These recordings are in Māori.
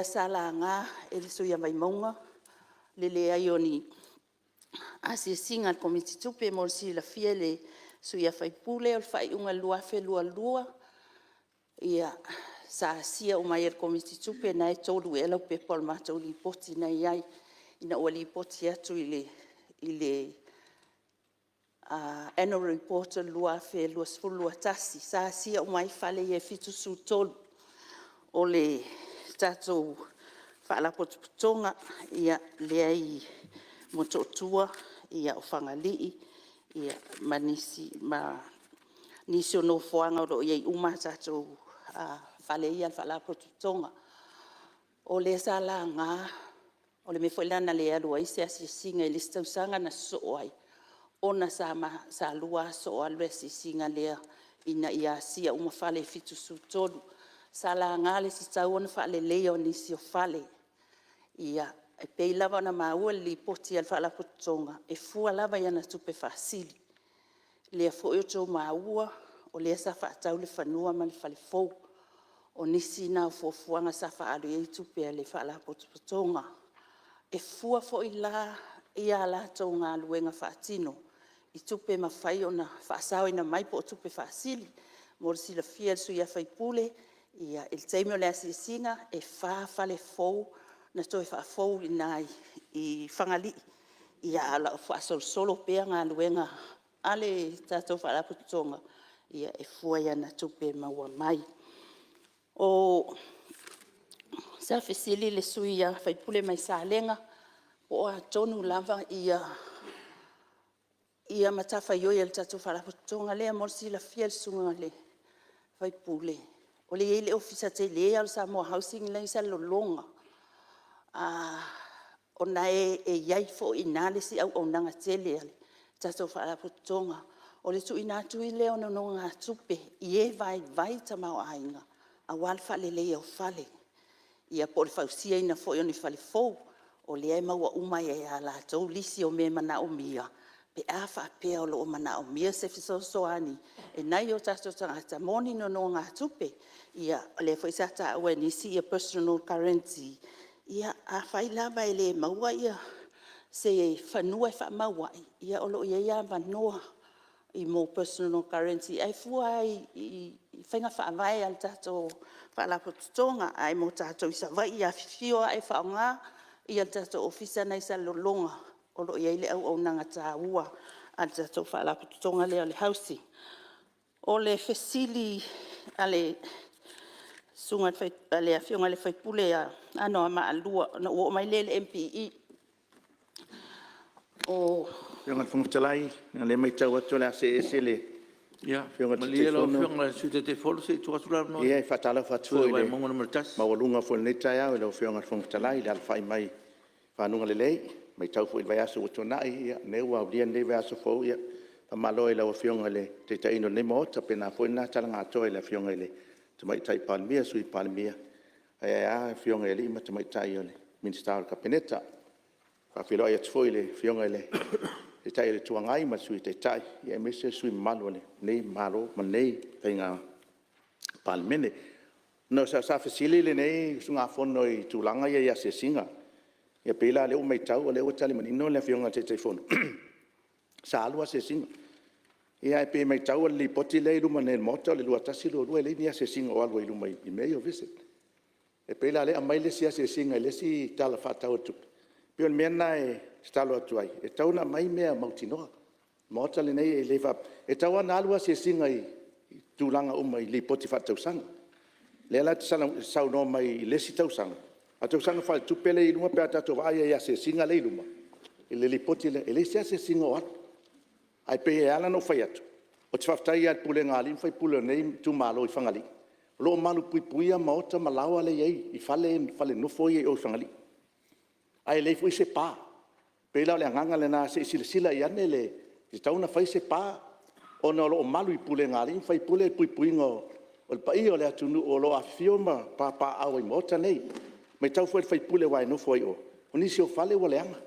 Salanga e le suia mai maunga le le ai oni asi singa komiti tupe mo si la fie le suia fai pule o fai unga lua fe lua ia sa sia o mai komiti tupe na e tolu e lau pe pol ma tolu poti na iai ina o li poti atu ile annual report lua fe lua tasi sa sia o mai fale e fitu su tolu o le tatou whaalapotonga ia leai mototua ia o whangalii ia manisi o no whoanga o iei uma tatou whale ia whaalapotonga o le sala ngā o le mewhailana le alua ise asisinga i listau sanga na soai ona sa lua soa lue asisinga lea ina ia sia uma whale fitu su tolu sala ngale si tau ona whale leo nisi o whale ia e pei lava na maua li poti al whaalapotonga e fua lava iana tupe whaasili lea fo tau maua o lea sa whaatau le whanua ma le whale fau o nisi na fuafuanga sa whaalu e tupe le whaalapotonga e fua fo i la ia la tau ngā luenga whaatino i tupe mawhai o na whaasau ina mai po tupe whaasili mo si la fia suia whai pule ia il teimio le asisinga e whale fau na toi whaafou i nai i whangali ia ala whaasol solo pea ngā luenga ale tatou whaalapotonga ia e fua iana tupe maua mai o sa fesili le suia whaipule mai sa lenga o a tonu lava ia matafa ioi al tatou whaalapotonga lea morsi la fia sunga le whaipule o le ele ofisa te lea al Samoa Housing le isa lolonga ona e iai fo ina le si au onanga tele ale tatou whaalapotonga o le tu ina tu i leo no ngā tupe i e vai tamau ainga a wal whale le o whale ia po le whausia ina fo i oni whale fau o le e maua umai e a la tau lisi o me mana o mia pe a whapea o lo o mana o mia se fiso ani e nai o tatou tangata moni no ngā tupe ia le whaisata ue nisi ia personal currency ia a whai lava e le maua ia se whanua e whamau ia olo ia manoa i mo personal currency ai fua i whainga whaavai al tatou whaalapotonga ai mo tatou isa vai ia fio ai whaonga i al tatou ofisa na isa lolonga olo ia le au nanga tā ua al tatou whaalapotonga le ale housing o le fesili ale sunga le afionga le whaipule ano ama alua na o mai le MPE o Fionga whangtalai, le mai tau atu le ACS le. Ia, Fionga malia lau fionga sute te folo se tu asura no. Ia, whatala whatua Fua le. mongo na mertas. Mawalunga fo le tai au, le fionga whangtalai, le alwhai mai whanunga le lei. Mai tau fo i vai aso uto nai, ia, neua au lian le vai aso fo ia. Pamalo i lau fionga le, te taino ne mota, pena fo ina tala ngā toa le fionga le. Tamai tai palmia, sui palmia. Ai fionga le ima tamai tai o le. Minister al Kapeneta. Whawhiro ai atu fo i le fionga le. Te tai le tuangai ma sui te tai. Ia mese sui malu le. Nei malo, ma nei penga palmene. No sa fasili le nei sunga fono i tūlanga ia se singa. Ia pela le o mai tau o le o tali manino le fionga te fono. Sa alua se singa. Ia pe mai tau le poti le luma ne mota le lua tasi lo le ni se singa o alua i luma i meio visit. E pela le amai le se singa le si tala fatau tu. Pion mena e stalo atu ai. E tau na mai mea mautinoa. Mota le nei e lewa. E tau ana alua se singa i tūlanga uma i li poti fatau sanga. Le ala sau no mai le si tau sanga. A tau sanga whai tupele i luma pe atato vai e se singa le luma. E le li poti le. E le se singa o atu. Ai pe e ala no whai atu. O te whaftai at pule ngā lim whai pule nei tu malo i whangali. Lo malu pui puia maota malawa le iei. I fale nofo i o whangali. Ai le fui se pa. Pe la le nganga le na se sila i ane le se tauna fai se pa. O na lo malu i pule ngari fai pule pui ngo o le pai o le atunu o lo afio ma pa au i mota nei. Mai tau fai pule wai no foi o. O nisi o fale o le anga.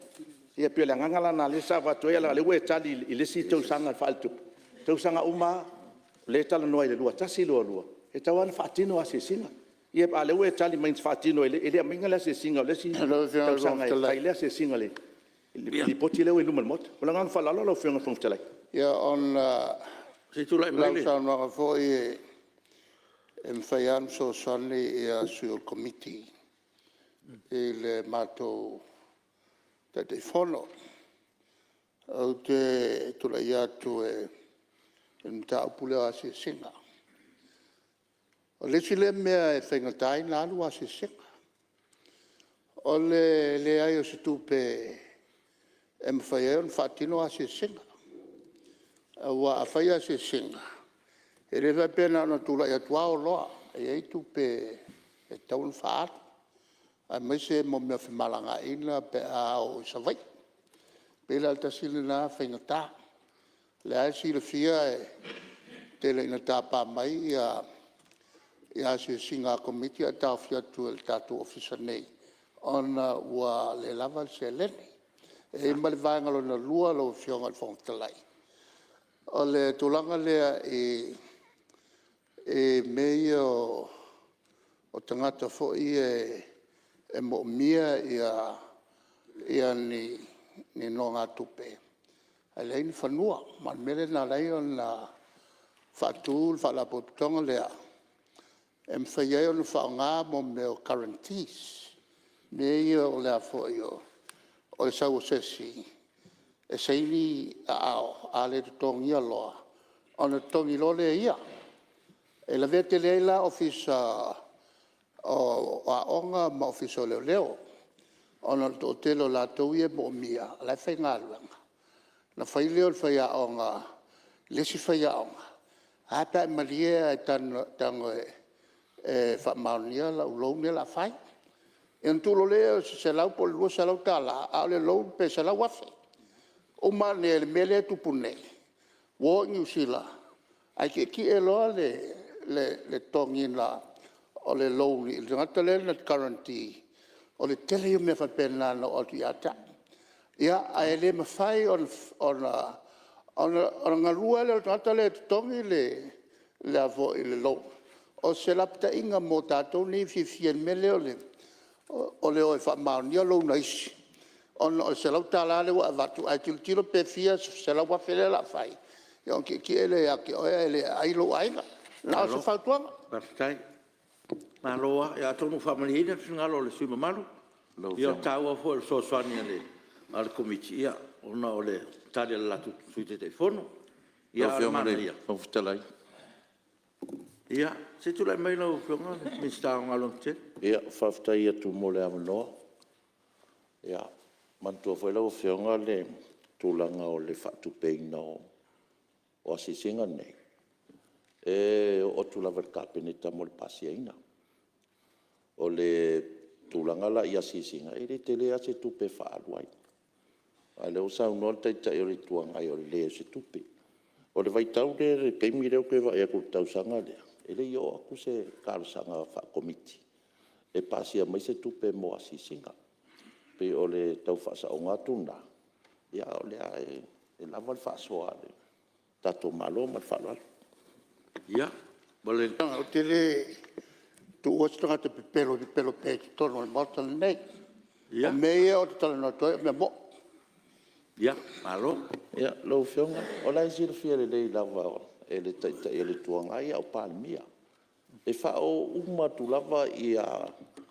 Ia pe le nganga la na le sa va toia le we tali i le si tau sanga faltu. Tau sanga uma le tala no i le lua tasi lua. E tau ana fatino a se singa. Ia pa le ue tali main fatino ele minga la se singa le si Hello, Fiona sanga Fontalai. kai le se singa le li poti le ue lumal mot wala ngan fa la lo fianga fong tala Ia on Se tu lai mai le. lausa noa foi whaian so sani ia suo committee i le mātou te whono au te tula ia tu e mta upule a se singa. O le sile mea e whaingatai nā alu a se singa. O le ai o se tupe e mwhaian whatino a se singa. Wa a whaia se singa. E rewa pēnā na tula ia tuao loa. E ei tupe e taun whaat. A mai se mo mea whimalanga ina pe a o savai. Pela alta sile nā whaingatā. Le ai sile fia e tele ina tāpā mai ia se singa komiti a tau fia tu el tatu ofisa nei. Ona ua le lava se lene. E mali vaengalo na lua lo fionga al whongtalai. O le tulanga lea e mei o tangata fo e mo mia ia ni no ngā tupe. A leini whanua, man mele na lei o na whatul, whalapotonga lea. E mwhaiei o na whaongā mo meo guarantees. Mei o lea fo o le sau sesi. E seini a le tongi aloa. O na tongi lo le ia. E la vete leila ofisa o aonga ma ofisa o leo leo. O na to telo la touie mo mia. La whai ngā luanga. Na whai leo le whai aonga. Lesi whai aonga. Hata e maria e tango e whamaunia la ulounia la whai. E ntulo leo se lau po lua se lau tala. A le lou pe se lau wafe. O mane le mele tupune. Wo New Zealand. Ai ki e loa le tongi la o le louni. Le ngata le na guarantee. O le tele i mea whapena na o ti ata. Ia a e le mawhai ona ngarua le ngata le tongi le avo i le lou. O se lapta inga mo tātou ni fifien mele o le o e whamaunia lou na isi. O se lau tāla le wa vatu ai tilo pe fia se lau wafele la fai. Ia ki ele a ki oe ele ailo ainga. Nā se whautuanga. Partai. Nā loa, ia tonu whamalihina, ngalo le sui mamalu. Ia tāua fo le soswani ale al komiti ia, ona o le tari ala latu sui te whono. Ia ala mana ia. Fongtalai Ia, se tu lai mai lau whionga, minsta o ngalong te. Ia, whaftai atu mo le amanoa. Ia, mantua foi lau whionga le tūlanga o le whatupeina o asisinga nei. E o tūlawa kāpeneta mo le pasiaina. O le tūlanga la i asisinga, e le tele a se tupe whaaluai. A leo sau noa taitai o le tuangai o le leo se tupe. O le vaitau le peimi reo koe wa ea kutau sanga lea. E le io aku se kārsanga wha komiti. E pasia mai se tupe mo asisinga. Pe o le tau whasa o ngā tūna. Ia o lea e lava le whasoa le. Tato malo ma le whalala. Ia, wale. O te le tu ostanga te pelo pe te tono le mota nei. Ia. O mea o te tala no toi me mo. Ia, malo. Ia, lau whionga. O lai sila fia le lei lava e le taitai e le tuanga ia o palmia. E wha o umatu lava i a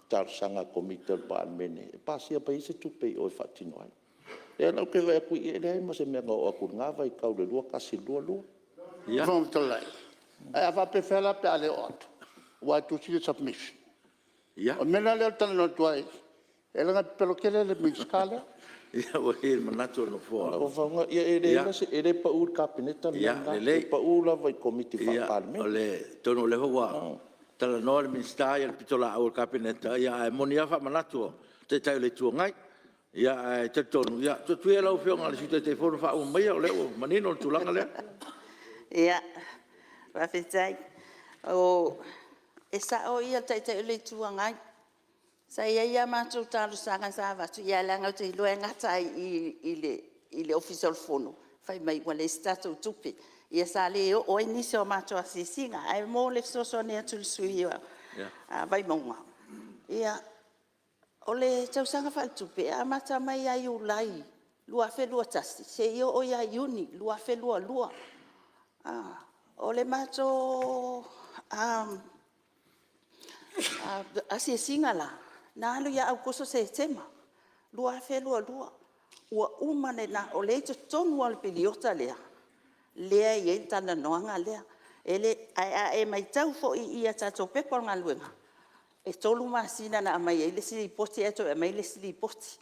tarsanga komite o palmene. E pasia pa i se tupe o e whatino ai. E lau ke vai aku i e lei ma se mea ngau aku ngāwa i kau le lua kasi lua. Ia. Whongtalai. Ai a whape whela pe ale oatu. Wai tu si submission. Ia. O mena leo tala no tuai. E langa pelo kele le minskala. Ia, o he manatu no fua. O whaunga, ia e le pa ur kāpeneta. Ia, le lei. Pa ur lava i komite Ia, o whapalmene. le tono le hoa. Tala noa le minsta ia le pitola au kabineta. Ia, e moni afa manatu te tai le tuangai. Ia, te tonu. Ia, tu e lau whionga le sute te whono wha mai o leo. Manino le tulanga lea. Ia, whawhetai. O, e sa o ia taitai le tuangai. Sa ia mātou tāru sanga sa watu. Ia langa te loe ngatai i le official whono. Whai mai wale statou tupi. Ia sa le o inisi o mātou asisinga. Ai mō le soso nea tulusui vai maunga. Ia, o le tausanga whaatupe, a mata mai ai ulai, lua whelua tasi, se io o ia iuni, lua whelua lua. O le mato, a se singala, na alu ia au koso se tema, lua whelua lua. Ua umane na o le te tonu al piliota lea. Lea i e tana noanga lea. E mai tau fo i ia tato pepa ngā luenga. E tolu masina na mai e le sili poti eto e mai le sili poti.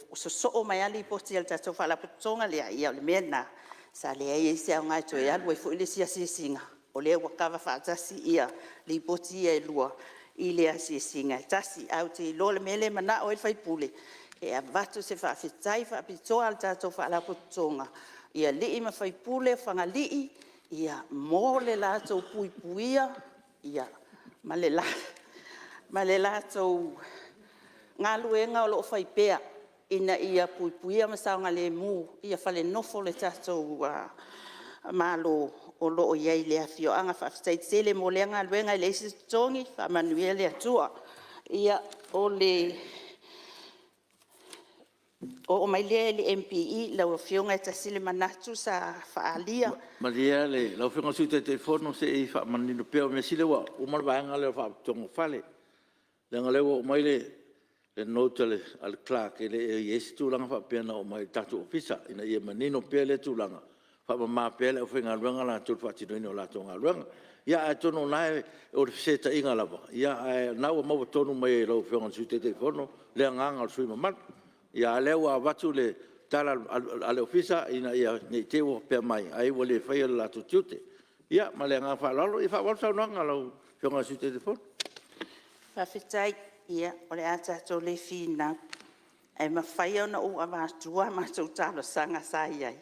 O so o mai ali poti al tato whala putonga lea ia o le mea na. Sa lea i se au ngai to e alu e fo i le sia singa. O lea wakawa whaatasi ia li poti e lua i lea singa. Tasi au te lo le mele mana o e whaipule. E a vatu se whaafetai whaapitoa al tato whala putonga. Ia lii ma whaipule whanga lii. Ia mō le lātou puipuia. Ia ma le lātou ngā luenga o loo whaipea. Ina ia puipuia ma saunga le mū. Ia whale nofo le tātou malo o loo iei lea whioanga whaafetai tele mō lea ngā luenga i le isi tongi whamanuia lea tua. Ia o le... O mai lea le MPE lau fionga e tasile manatu sa whaalia. Ma lea le, lau whionga sui te telefono se i whamanino peo me sile wa, o marwaanga leo whaatonga whale. Le ngalewa o mai le nota le al Clark, le e esi tūlanga whaapena o mai tatu ofisa, ina i e manino pea le tūlanga. Whaamama pea le o whenga ruanga la tūl whaatinoini o la tonga ruanga. Ia e tono nae o le fseta inga lava. Ia e nau maua tonu mai e lau whionga sui te telefono, le nganga o sui mamatu. Ia leo a watu le tala ale ofisa ina ia nei te o pe mai ai wole fai la tutute ia ma le nga fa lalo i fa wa sa no nga lo jonga si te telefon Fa fitai ia o le ata to le fina ai ma fai ona o ava tua ma so talo sanga sai ai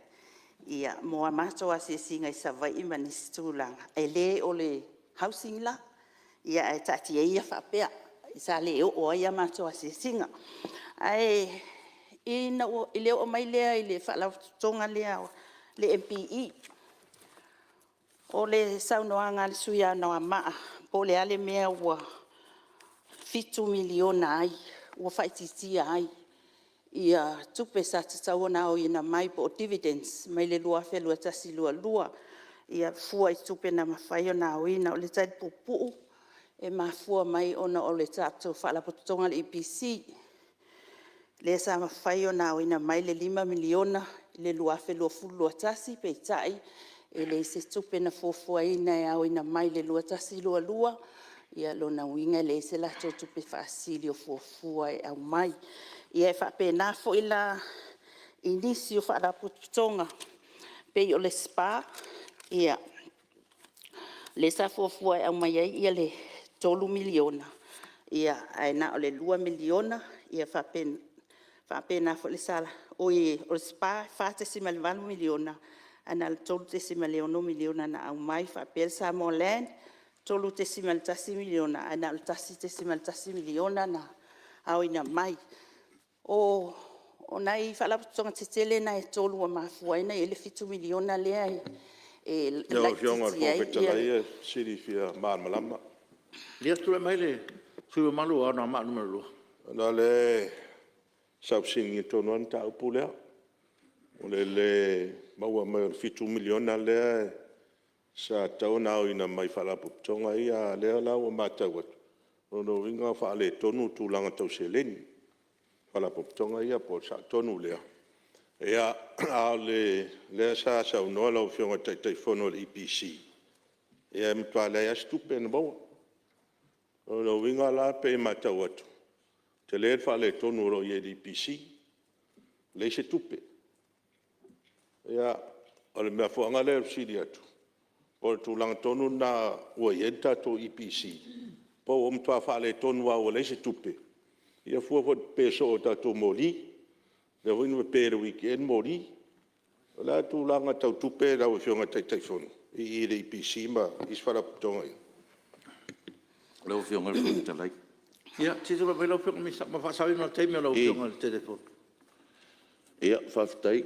ia mo ma so asi singa i sa vai ma ni stulanga e le o le housing la ia e tati ia fa pe sa le o ia ma so asi singa ai ina o ile o mai lea ile fala tonga lea le MPE o le saunoanga le suia no ama po le ale mea ua 2 miliona ai ua faititia ai ia tupe sa tsaona o ina mai po dividends mai le lua felua tasi lua ia fua i tupe na mafai ona o ina o le tai pupu e mafua mai ona o le tato fala po tonga le EPC le sa mafai ona o ina mai le 5 miliona le lua felua fulu tasi pe tai e le se tupe na fofua ina e o ina mai le lua tasi lua ia lona winga le se la tupe fasilio fofua e au mai ia fa pe na fo ila inicio fa la putonga pe o le spa ia le sa fofua e au mai ia le 3 miliona ia ai na o le 2 miliona ia fa pe na fo le sala o spa fa te si mal 1 miliona ana le 3 miliona na au mai fa pe sa molen 3 miliona ana le 3 miliona na au ina mai o nai fala tonga tele na e tolu ma fuaina ele 2 miliona le ai e la fionga ko petala siri fia malama le tu mai le su malu ana ma numero na le sabsing to non ta upula o le maua mai 2 miliona le sa tauna ina mai fala tonga ia le la o mata wat no vinga fa le tonu tu langa tau seleni fala tonga ia po sa tonu le ia le sa no la fionga tai fono le EPC ia mtua le ya stupen bo no vinga la pe mata wat te le fa le tonu ro ye EPC le se tupe ia ole me fo ngale sidiatu o tu lang tonu na o yenta to EPC po om to fa le tonu wa o le se tupe ia fu fo peso ta to moli le vinu pe le weekend moli la tu lang ta tupe la o fionga tai fon i le EPC ma is fala tonga lo fionga ta lai ia ti tu lo fionga mi ma fa sa no te me lo fionga le telefono ia fa tai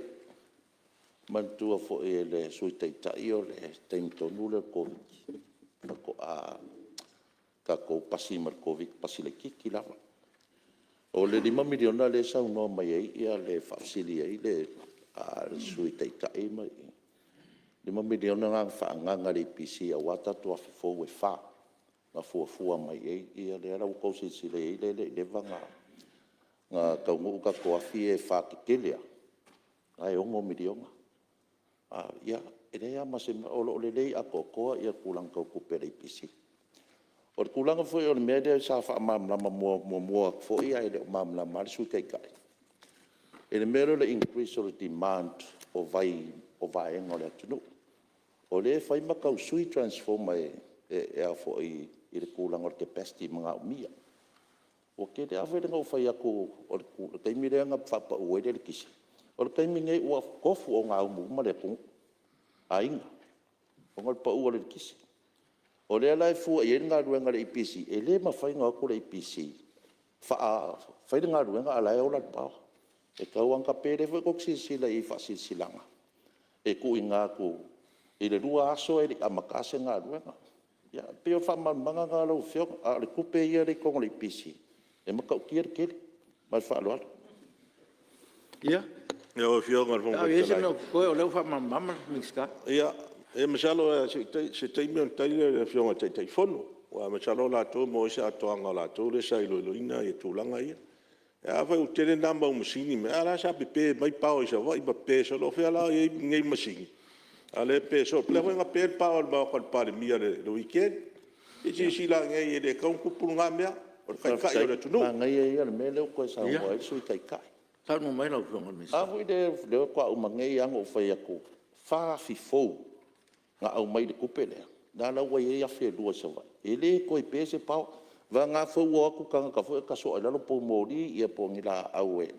mantua fo le sui tai tai o le tento nule ko a ka ko pasi mar COVID pasi le kiki lava. O le 5 miliona le sa no mai ai ia le fasili ai le a sui tai tai mai. 5 miliona nga whaanganga le PC a wata tua fo e wha. Na fua mai ai ia le ara uko si le le vanga. Nga kaungu uka koa fie wha ki kelea. Ai ongo miliona. Ia, ia mase o le lei a koa ia kulang kau kupere PC. O le kulanga foi o le mea dea sa wha mamlama mua foi ai le mamlama le sui kai kai. E le mea le increase o le demand o vai enga le atunu. O le whai makau sui transforma e a foi i le kulanga o le capacity mga umia. O ke te awhere ngau whai ako o le kaimi reanga whapa uere le kisi. O le kaimi ngai ua kofu o ngā umu ma le pungu. A inga. O ngal pa ua le kisi. O le alai fua i ngā ruenga le IPC. E le ma whai ngā ko le IPC. Whai ngā ruenga alai o lat pao. E kau anka pere fwe koksi sila i whasi silanga. E ku i ngā ku. I le rua aso e le amakase ngā ruenga. Ia, peo whamanga ngā lau whiong. A le kupe ia le kongo le IPC. E makau kia le kere. Mai whaaloa. Ia. Ia o whionga rwong Ia, ese no koe o leu whamamama, miska. Ia, e masalo se teimi on taile le whionga tai fono. Wa masalo la tō mo isa atoanga la tō le sa ilo ina e tūlanga ia. E awhai u tere namba o masini me ara sa pe mai pao isa wa iba pe so lo whiala e ngei masini. Ale pe so ple wenga pe pao al bao kal pare mia le weekend. E si la ngei e le kaun kupuru ngā mea. O kai kai o le tunu. Ngai e ia le mea leo koe sa ua e sui kai kai. Tau mai lau whionga misa. A hui leo kua umangei ango o whai ako. Whaafi fou. Ngā au mai le kupe lea. Nā lau wai e awhi e lua sa wai. E le koe pese pao. Wa ngā whau o aku kanga ka whai ka so e lalo pou mōri ia po ngila au e.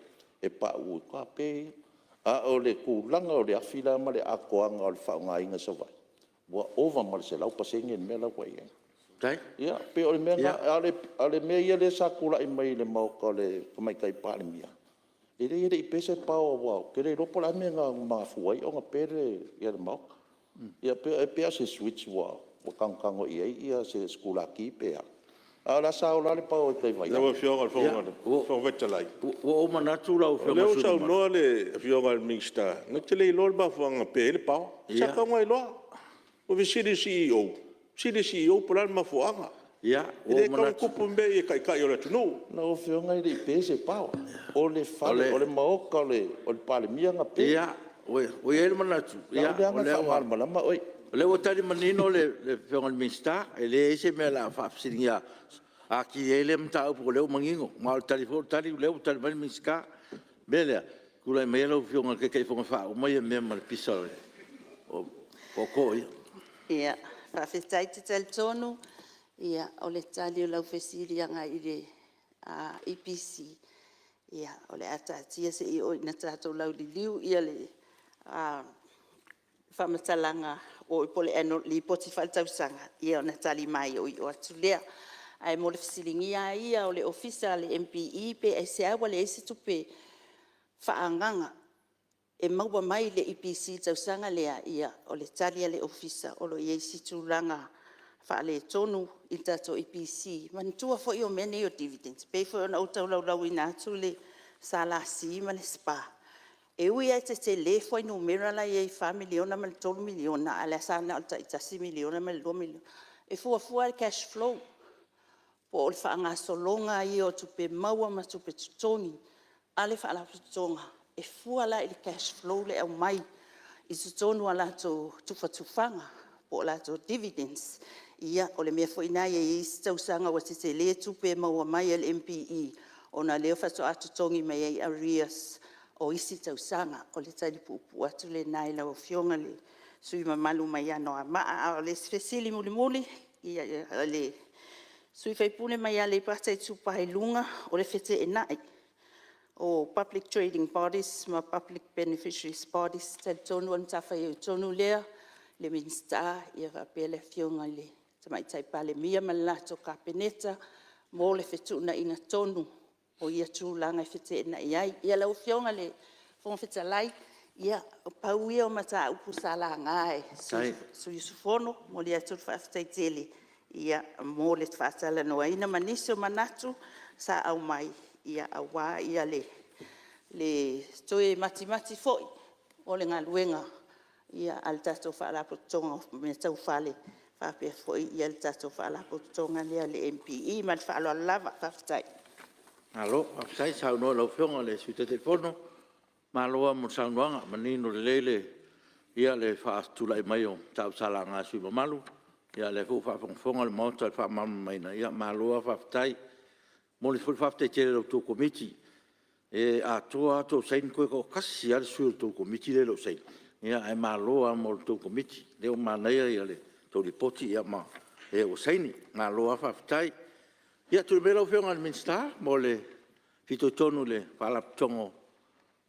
E pa ui kua pe. A o le kūlanga o le awhila ma le akoanga o le whao ngā inga sa wai. Wa ova ma le se lau pasengi me lau wai e. Tai? Ia, pe o le mea ale mea ia le sa kula i mai le mauka le kamaikai pāle mia. E le i pese pao wau. Ke le ropo la mea ngā mafuai o ngā pere ia le mauka. Ia pea se switch wau. Wa kankango ia ia se skula ki pea. A la sa o la le pao e kai vai. Ia o whionga rwonga. Whong vetalai. O manatu lau whionga Leo suru. sau noa le whionga mingsta. Nga te lei lor ma whanga pe le pao. Saka ngai loa. O vi siri CEO. Siri CEO pulan ma whanga. Ia, o Ide kau manatu. kupu mbe e kai o le tunu. Na o whionga i le pese pao. O le whale, o le maoka, o le pāle mia ngā pe. Ia, o ele manatu. Ia, o le anga whamalama oi. Le o tari manino le whionga mista, e le ese mea la whapsiringia. A ki ele mta upo leo mangingo. Ma o tari leo tari mani miska. Belea, kula i mea lau whionga ke kei whonga wha. O mai e mea mara pisa o ko ia. Ia, whawhetai te tali tonu. Ia, o le tali o lau whesiri anga i le EPC. Ia, o le atatia se i o ina tātou lau li liu. Ia le whamatalanga o i pole eno li poti whaltausanga. Ia o na tali mai o i o atu lea. Ai mo le fisilingia ia o le ofisa le MPE pe ai se awa le ese tupe whaanganga. E maua mai le EPC tausanga lea ia o le talia le ofisa o lo iei situlanga whaale tonu i tato EPC. Manitua fo i o mene o dividends. Pei fo o na utau lau ina atu le salasi ma le spa. E ui ai te le fo i numera la iei 5 miliona ma le 12 miliona. Ala sana o ta itasi miliona ma le 2 miliona. E fua le cash flow. Po o le whaanga solonga i o tupe maua ma tupe tutoni. Ale whaala tutonga. E fuala i le cash flow le au mai. I tutonu ala to tufanga. Po ala to dividends. Ia o le mea foina i isi tausanga wa te le tupe maua mai al MPE. O na leo whato atu tongi mai ai arrears o isi tausanga. O le tali pupu atu le nai lau fionga le sui mamalu mai ano a maa. O le sfesili muli. Ia le sui whaipune mai ale pata i tupahe lunga o le whete e nai. O public trading bodies, ma public beneficiaries bodies, tal tonu an tawhai o tonu lea, le minsta, ia whapele fionga le tamaitai pale mia malato kapeneta, mo le whetuna ina tonu, o ia tūlanga i whete e nai ai. Ia lau fionga le whongwheta lai, ia o pauia o mata upu sala ngae, sui sufono, mo le atu whaftai tele. ia mo le faatalanoaina ma nisi o manatu sa au mai ia auā ia le toe matimati fo'i o le galuega ia a le tatou faalapototoga me taufale faapea fo'i ia le tatou faalapototoga lea le MPE ma le faaloalo lava faafetai. Alo, sai saunoa lau whionga le suite telefono, maloa mo saunoanga, manino le leile, ia le whaastula i mai o tau sala ngā sui malu, ia le fu whaafonga le mauta le whaamamu maina, ia maloa whaafitai, mo le fulu whaafitai tere lau tō komiti, e a toa tō sein koe ko kasi ale sui tō komiti le lau sein, ia e maloa mo le tō komiti, leo manaia ia le tō ripoti ia ma, e o seini, maloa whaafitai, ia tu me lau whionga le minsta, mo le fito tonu le whaalapitongo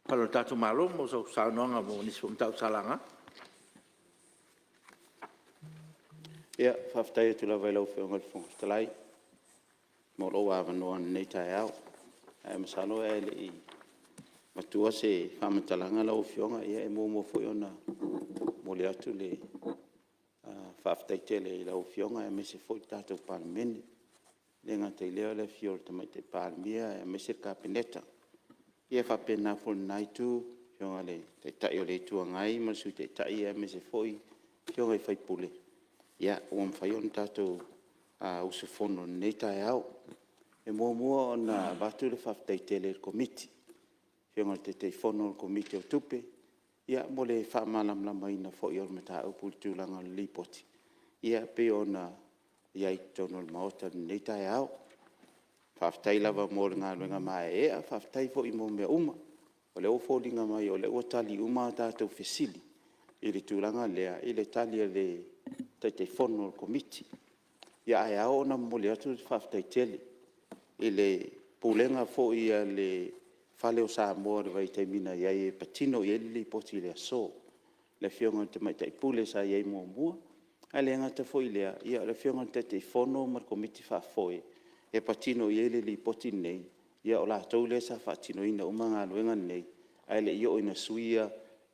palo tatu malo, mo sau saunoanga mo nisi tau salanga. Ia, whaftai tu lau lau whionga le whonga talai, mo lo awanoa nei tai au, e masalo e le i matua se whamatalanga lau whionga, ia e mo whiona mo le atu le whaftai tele i lau whionga, e me se fwoi tātou paramene, le ngata i leo le fiol te mai te pālimia e mesir kāpeneta. Ia whapena fol naitu, fionga le te tai o le tua ngai, masu te tai e mese foi, fionga i whaipule. Ia, uam whaion tātou usufono nei tai au. E mua o na batu le whaftai tele le komiti. Fionga te te fono le komiti o tupe. Ia, mo le whamalamlama ina foi o me tā upul tūlanga le lipoti. Ia, pe o na iai tono le maota nei tai au. Whaftai lava mo le ngā luenga mai ea, whaftai fo i mo mea uma. O le o fōlinga mai o le o tali uma tātou fesili. I le tūlanga lea, i le tali le te fono le komiti. Ia ai au na mo le atu whaftai tele. I le pūlenga fo i le whale o Samoa le vai taimina iai e patino i ele poti le aso. Le fionga te mai tai pule sa iai mua. Ai le ngata fo i lea, ia le fionga te fono mar komiti whafoi. E patino i ele li poti nei, ia o la tau le sa whaatino ina umanga luenga nei, ai le io ina suia,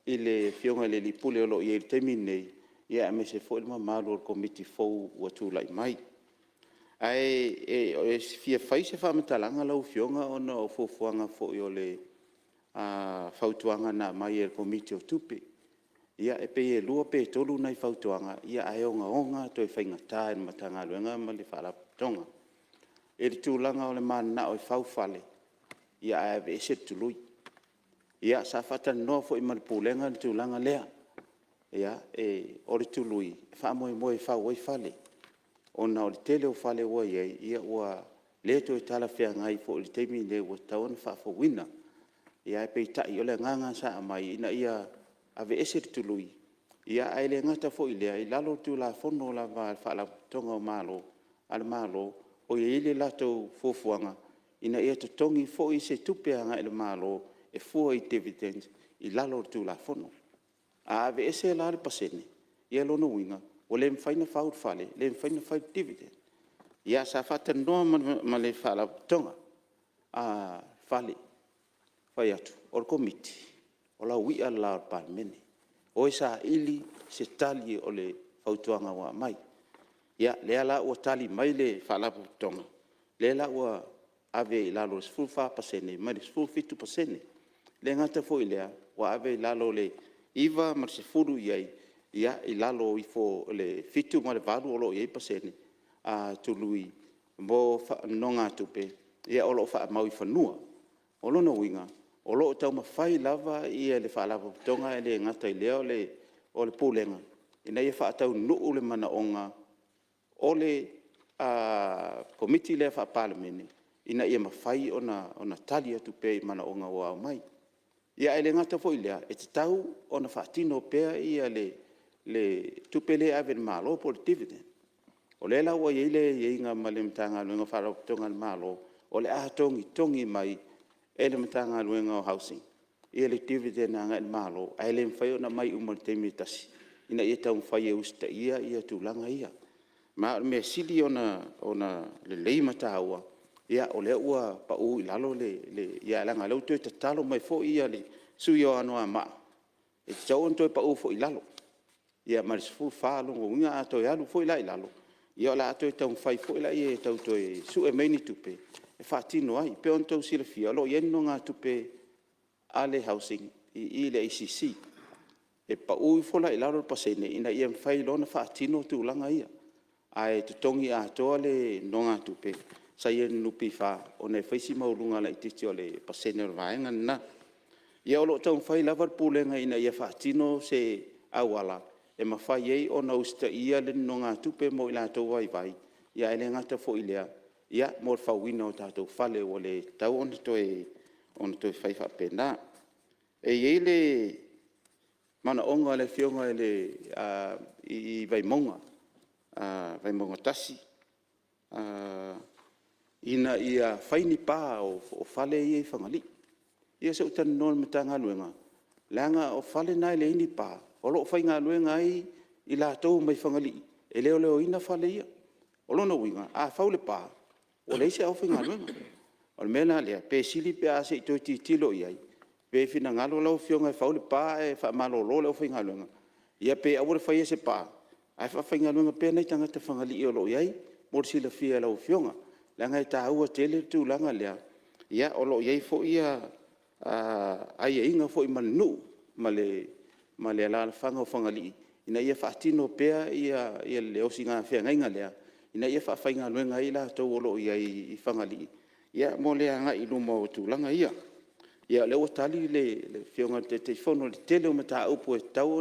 i le fionga le li pule o lo i ele temi nei, ia me se fo ilma malu o komiti fau ua tūlai mai. Ai e fia fai se whamatalanga lau fionga o na o fufuanga fo i o le fautuanga na mai e komiti o tupe. Ia e pe e lua pe tolu nai fautuanga, ia ai onga to e whaingatā e matanga luenga ma le whalapitonga. E le tūlanga o le mana o i whauwhale, ia ae e se tului. Ia sa whatan noa fo i maripūlenga le tūlanga lea. Ia e o le tului, whaamoe whau oi whale. O na o le tele o whale ua iei, ia ua leto e tala whea ngai fo le teimi le ua taona whaafawina. Ia e pei tai o le nganga sa amai, ina ia ave ese le tului. Ia ai le ngata fo i lea, i lalo tu la fono la whaala tonga o malo, ala malo, o ia ile lato fufuanga, ina ia to tongi fo i se tupeanga ele malo, e fua i dividends, i lalo tu la fono. A ave ese la le pasene, ia lono winga, o le mwhaina whaut fale, le mwhaina whaut dividend. Ia sa whata noa ma le whala tonga, a fale, whai atu, o le komiti, o la wia la parmene, o sa ili se tali o le whautuanga wa mai. Ia, lea la ua tali mai le whaalapu tonga. Lea la ua ave i lalo le 4%, mai le 4.5%. Le ngata fo i lea, ua ave i lalo le iwa ma se furu iai, ia i lalo i fo le fitu ma le valu o lo iai pasene, a tului mo nonga tupe, ia o lo wha mau i whanua. O lo no winga, o lo tau mawhai lava ia le whaalapu tonga e le ngata i lea o le pūlenga. Ina ia wha tau nuu le mana onga, o le komiti le wha palamene, ina ia mawhai ona tali atu pe mana o ngā wā mai. Ia ele ngata fo ilea, e te tau ona whaatino pea ia le tupele ave le malo po le dividend. O le lau ia ile inga ma le mtanga luenga wharaputonga le malo, o le tongi mai e le mtanga luenga o housing. Ia le dividend anga le malo, a ele mwhai ona mai umar temi tasi. Ina ia tau mwhai e usta ia tūlanga ia. Ma me sili ona le leima taua ia o le ua pa u ilalo le ia langa lau te talo mai fo ia le sui o ano ama e tau on to pa u fo ilalo ia ma fu fa lo nga to ia lu fo ilalo Ia o la ato e tau whai fo ila e tau to e su e meini tupe. E whaatino ai, pe on tau sila fia, lo ien no ngā tupe ale housing i le ACC. E pa ui fola i laro pasene, ina ia mwhai lona whaatino tu langa ia. Ai te tongi a toa le no ngā tupe, sa ia nupi wha, o ne whaisi maurunga la i titi o le pasene o vaenga na. Ia o lo tau mwhai lavar pūlenga ina ia whaatino se awala. E mawhai ei o na usta ia le no ngā tupe mo i la tau vai vai. Ia ele ngata fo i lea. Ia mor whauina o tātou whale o le tau ona toi whai whapena. E ei le mana onga le whionga le i Vaimonga. Vaimonga tasi. Ina ia whaini pā o whale i whangali. Ia se utan non matanga luenga. Langa o whale nai le ini pā. O lo whai ngā luenga i la tau mai whangali. E leo leo ina whale ia. O lona winga, a whaule pā. O leise au whai ngā luenga. O le mena lea, pe sili pe ase i toi tilo iai. Pe fina ngalo lau whionga e whaule pā e wha malo lo leo whai ngā luenga. Ia pe awore whai ese pā. Ai whai ngā luenga pe nei tangata whangali i o lo iai. Mor sila fia lau whionga. Langa e tā ua tele tu langa lea. Ia o lo iai fo ia ai e inga fo i manu. Ma le ala whanga o whangali. Ina ia whaatino pea ia le osi ngā whea ngainga lea. Ina ia whawhai ngā luenga i la tau olo ia i whangali. Ia mo lea ngā i luma o tūlanga ia. Ia leo tali le whionga te whono le tele o mata upo e tau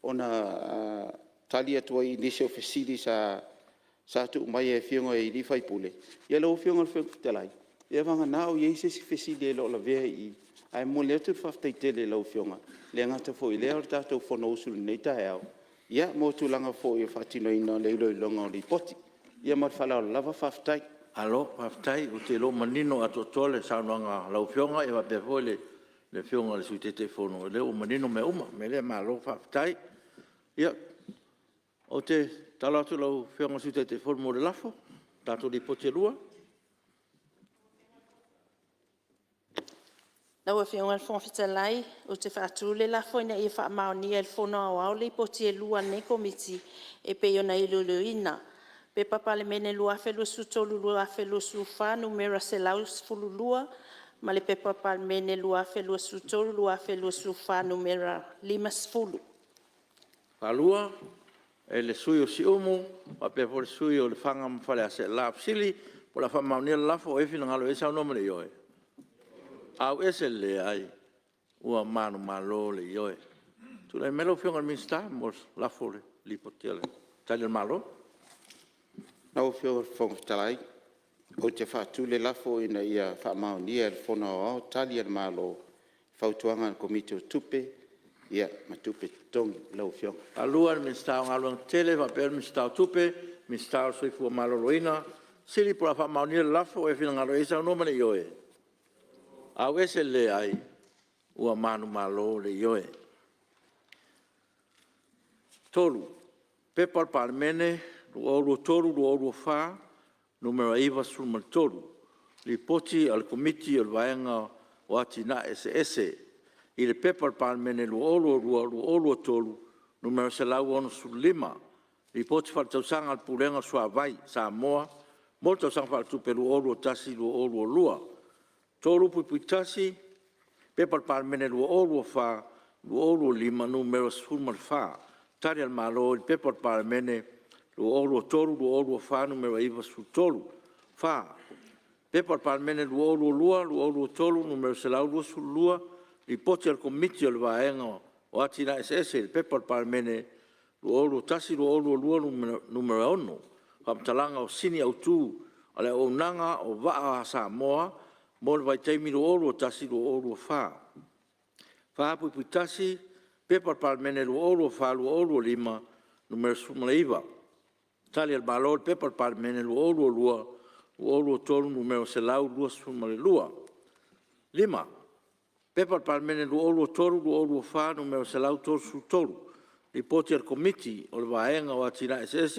ona tali atua i nisio whesiri sa tu mai e whionga i li whaipule. Ia leo whionga le whionga telai. Ia wanga nao i eise si whesiri e lo la vea i. Ai mo lea tu whaftai tele lau whionga. Le ngata fo i lea o tātou whono usulu nei tae au. Ia mo tūlanga fo i whaatino ina le ilo i longa o li poti. Ia mar whala o lava whaftai. Alo, whaftai, o te lo manino ato tole saunoanga lau whionga e wapea fo le whionga le suitete whono. Le o manino me uma, me le ma lo whaftai. Ia, o te tala atu lau whionga suitete whono mo le lafo, tātou li poti lua. Lau e whionga le whonwhitalai, o te whaatū le lafo ina i whaamaonia le whono au le poti e lua ne komiti e peo na ilulu ina. Pe papa le mene lua whelua su tolu lua whelua su whanu mera se lau fulu lua, ma le pe papa le mene lua whelua su tolu lua whelua su whanu mera 5 Palua, e le sui o si umu, a pe por sui o le whanga mwhale a se la psili, po la whamaunia le lafo e whina ngalo e sao nomene ioe. Au ese le ai, ua manu malo le ioe. Tu le melo whionga minsta, mos lafo le lipotia le. Tali le malo? Nau whio whongtalai, o te whaatu le lafo ina ia whaamaonia e whona o tali al malo whautuanga komite o tupe, ia ma tupe tongi lau whionga. Alua le minsta o ngaluang tele, wapea le minsta o tupe, minsta o sui fua malo loina, sili po la whaamaunia le lafo e whina ngalo e sao nomene ioe. Au ese le ai, ua manu malo le ioe. Tolu, pepa al parmene, luoru toru, luoru wha, numero iwa sulma toru. Li poti al komiti al vaenga o atina ese. I le pepa al parmene luoru toru, numero se lau ono sul 5. Li poti fal tausanga al pulenga sua vai, sa moa, molto tausanga fal tupe luoru tasi luoru lua. Toru pui tasi, pepa al parmene luoru wha, luoru 5, numero sulma wha. Tari al malo, il pepa al parmene, luoru toru, luoru wha, numero iwa sul toru. Wha. Pepa al parmene luoru lua, luoru toru, numero se lau lua sul lua. Li poti al komiti al vaenga o atina SS, il pepa al parmene luoru tasi, luoru lua, numero 1. Whamtalanga o sini au tū, ale o nanga o waa sa moa, mo le vai taimi luoru tasi, luoru wha. Wha pui tasi, pepa al parmene luoru wha, luoru 5, numero sumala iwa. Tali al malo, pepa al parmene luoru lua, luoru toru, numero se lau lua sumala lua. 5. Pepa al parmene luoru toru, luoru wha, numero se lau toru su toru. Li poti al komiti o le vaenga o atina SS,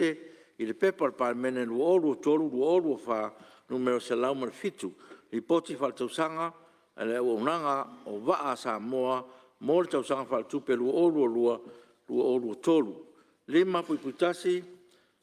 i le pepa al parmene luoru toru, luoru wha, numero se lau marfitu. Li poti fal tausanga, ele o unanga o waa sa moa, mo le tausanga fal tupe luoru lua, luoru toru. 5 pui tasi,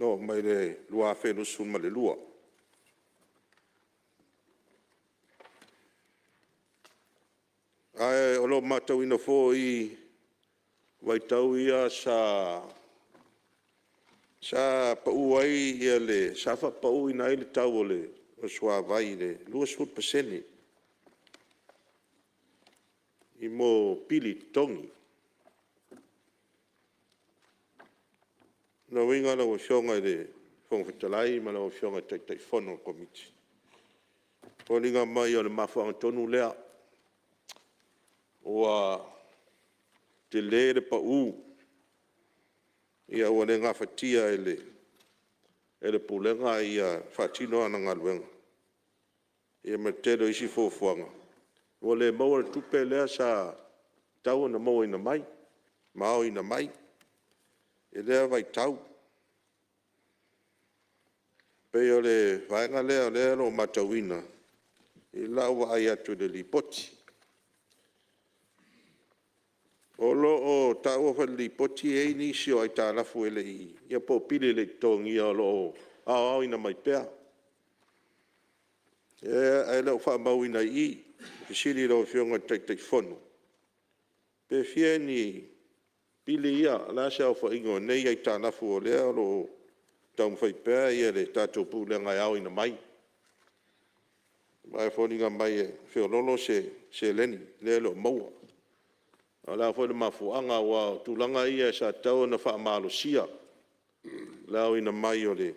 No, mai le lua fe no sun ma le lua. Ai, o lo matau ina fo i waitau ia sa pa uai ia le, sa fa pa ui na ile tau o le, o sua vai le, 2%. I mo pili tongi. Na winga na o fionga le, fong fitalai, ma na o fionga tai fono komiti. O linga mai o le mafuanga tonu lea, o te le pa u, ia ua le ngā whatia e le pulenga ia whatino ana ngā luenga. Ia me tero isi fōfuanga. Ua le maua le tupe lea sa tau na maua ina mai, mao ina mai, e lea vai tau. Pei o le vaenga lea o lea no matauina, i lau ai atu le lipoti. O lo o tau o li poti e ni si o ai tā lafu ele i. Ia po pili le tongi o lo o au ina mai pea. E leo wha mau ina i. Kisiri lo fionga tai fono. Pe fie ni pili ia. La se au wha ingo nei ai tā lafu o lea lo tau mwhai pea ia le tātou pū le ngai au ina mai. Mai whoninga mai e fio lolo se leni. Lea lo maua. Ala foi le mafuanga wa tulanga ia sa tau na fa malosia. Lao ina mai o le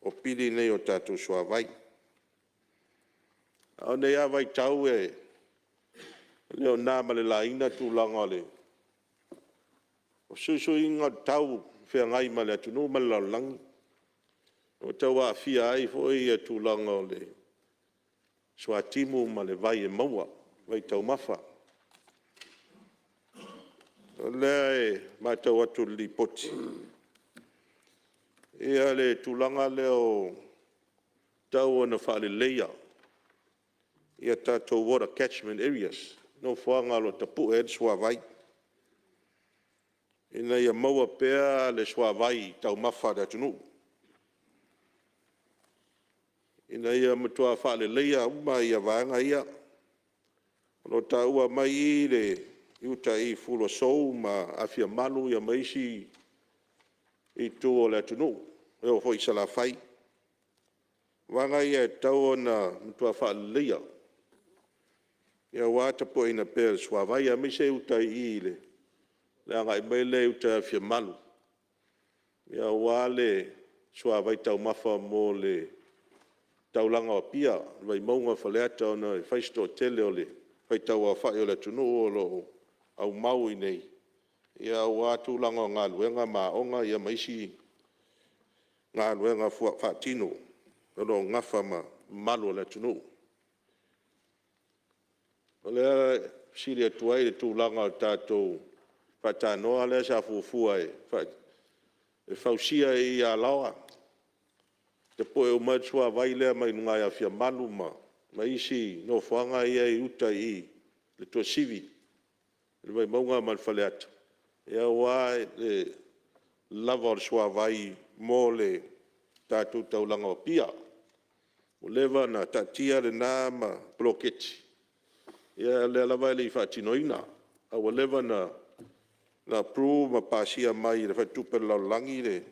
o pili nei o tatu sua vai. Au nei a vai tau e leo nā ma le laina tulanga le. O susu inga tau fea ngai ma le atunu ma le laulangi. O tau a fia ai foi e tulanga o le. Sua timu ma le vai e maua. Vai tau mafa. Lea e matau atu li poti. Ia le tulanga leo tau ana whaale leia. Ia tātou water catchment areas. No whaanga lo tapu e sua vai. Ina ia maua pea le sua vai tau mawha da tunu. Ina ia matua whaale leia uma ia vanga ia. No ta ua mai i le iuta i fulo sou ma afia malu ia maisi i tu o le tunu. Eo hoi sala fai. Wanga ia tau na mtua wha leia. Ia wata po ina pēr sua vai a mise iuta i le. Le anga i mele iuta afia malu. Ia wale sua vai tau mafa mo le taulanga o pia. Vai maunga whaleata o na whaisto tele o le. Vai tau a whai o le tunu o lo au mau i nei. Ia watu langa ngā luenga ma onga ia maisi ngā luenga whaatino. Ono ngafa ma malu le tunu. O lea siri atuai le tūlanga o tātou whatanoa lea sa fuafua e. E whausia i a lawa. Te poe o matua vai lea mai nungai a fia malu ma. Maisi no whanga ia i uta i le tua sivi. Le vai maunga man whaleata. Ia wā le lava o sua vai mō le tātou taulanga o pia. O lewa na tatia le nā ma bloketi. Ia le lava le i whaatinoina. A o lewa na pru ma pāsia mai le whaitupe laulangi le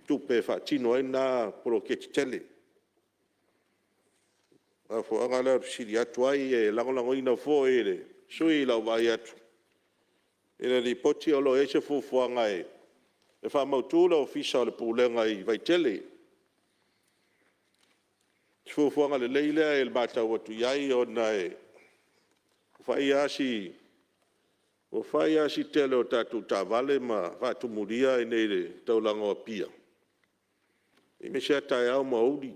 tupe whaatinoina bloketi tele. A fo anga leo siri atu ai e langolangoina fo e le sui lau vai atu. Ina li poti o lo e se fufuanga e. E wha mautula o fisa o le pūlenga i vai tele. Fufuanga le leilea e le matau atu iai o na e. Whai asi tele o tātou tāwale ma whaatumuria e nei le taulanga o pia. I me sea tae au mauri.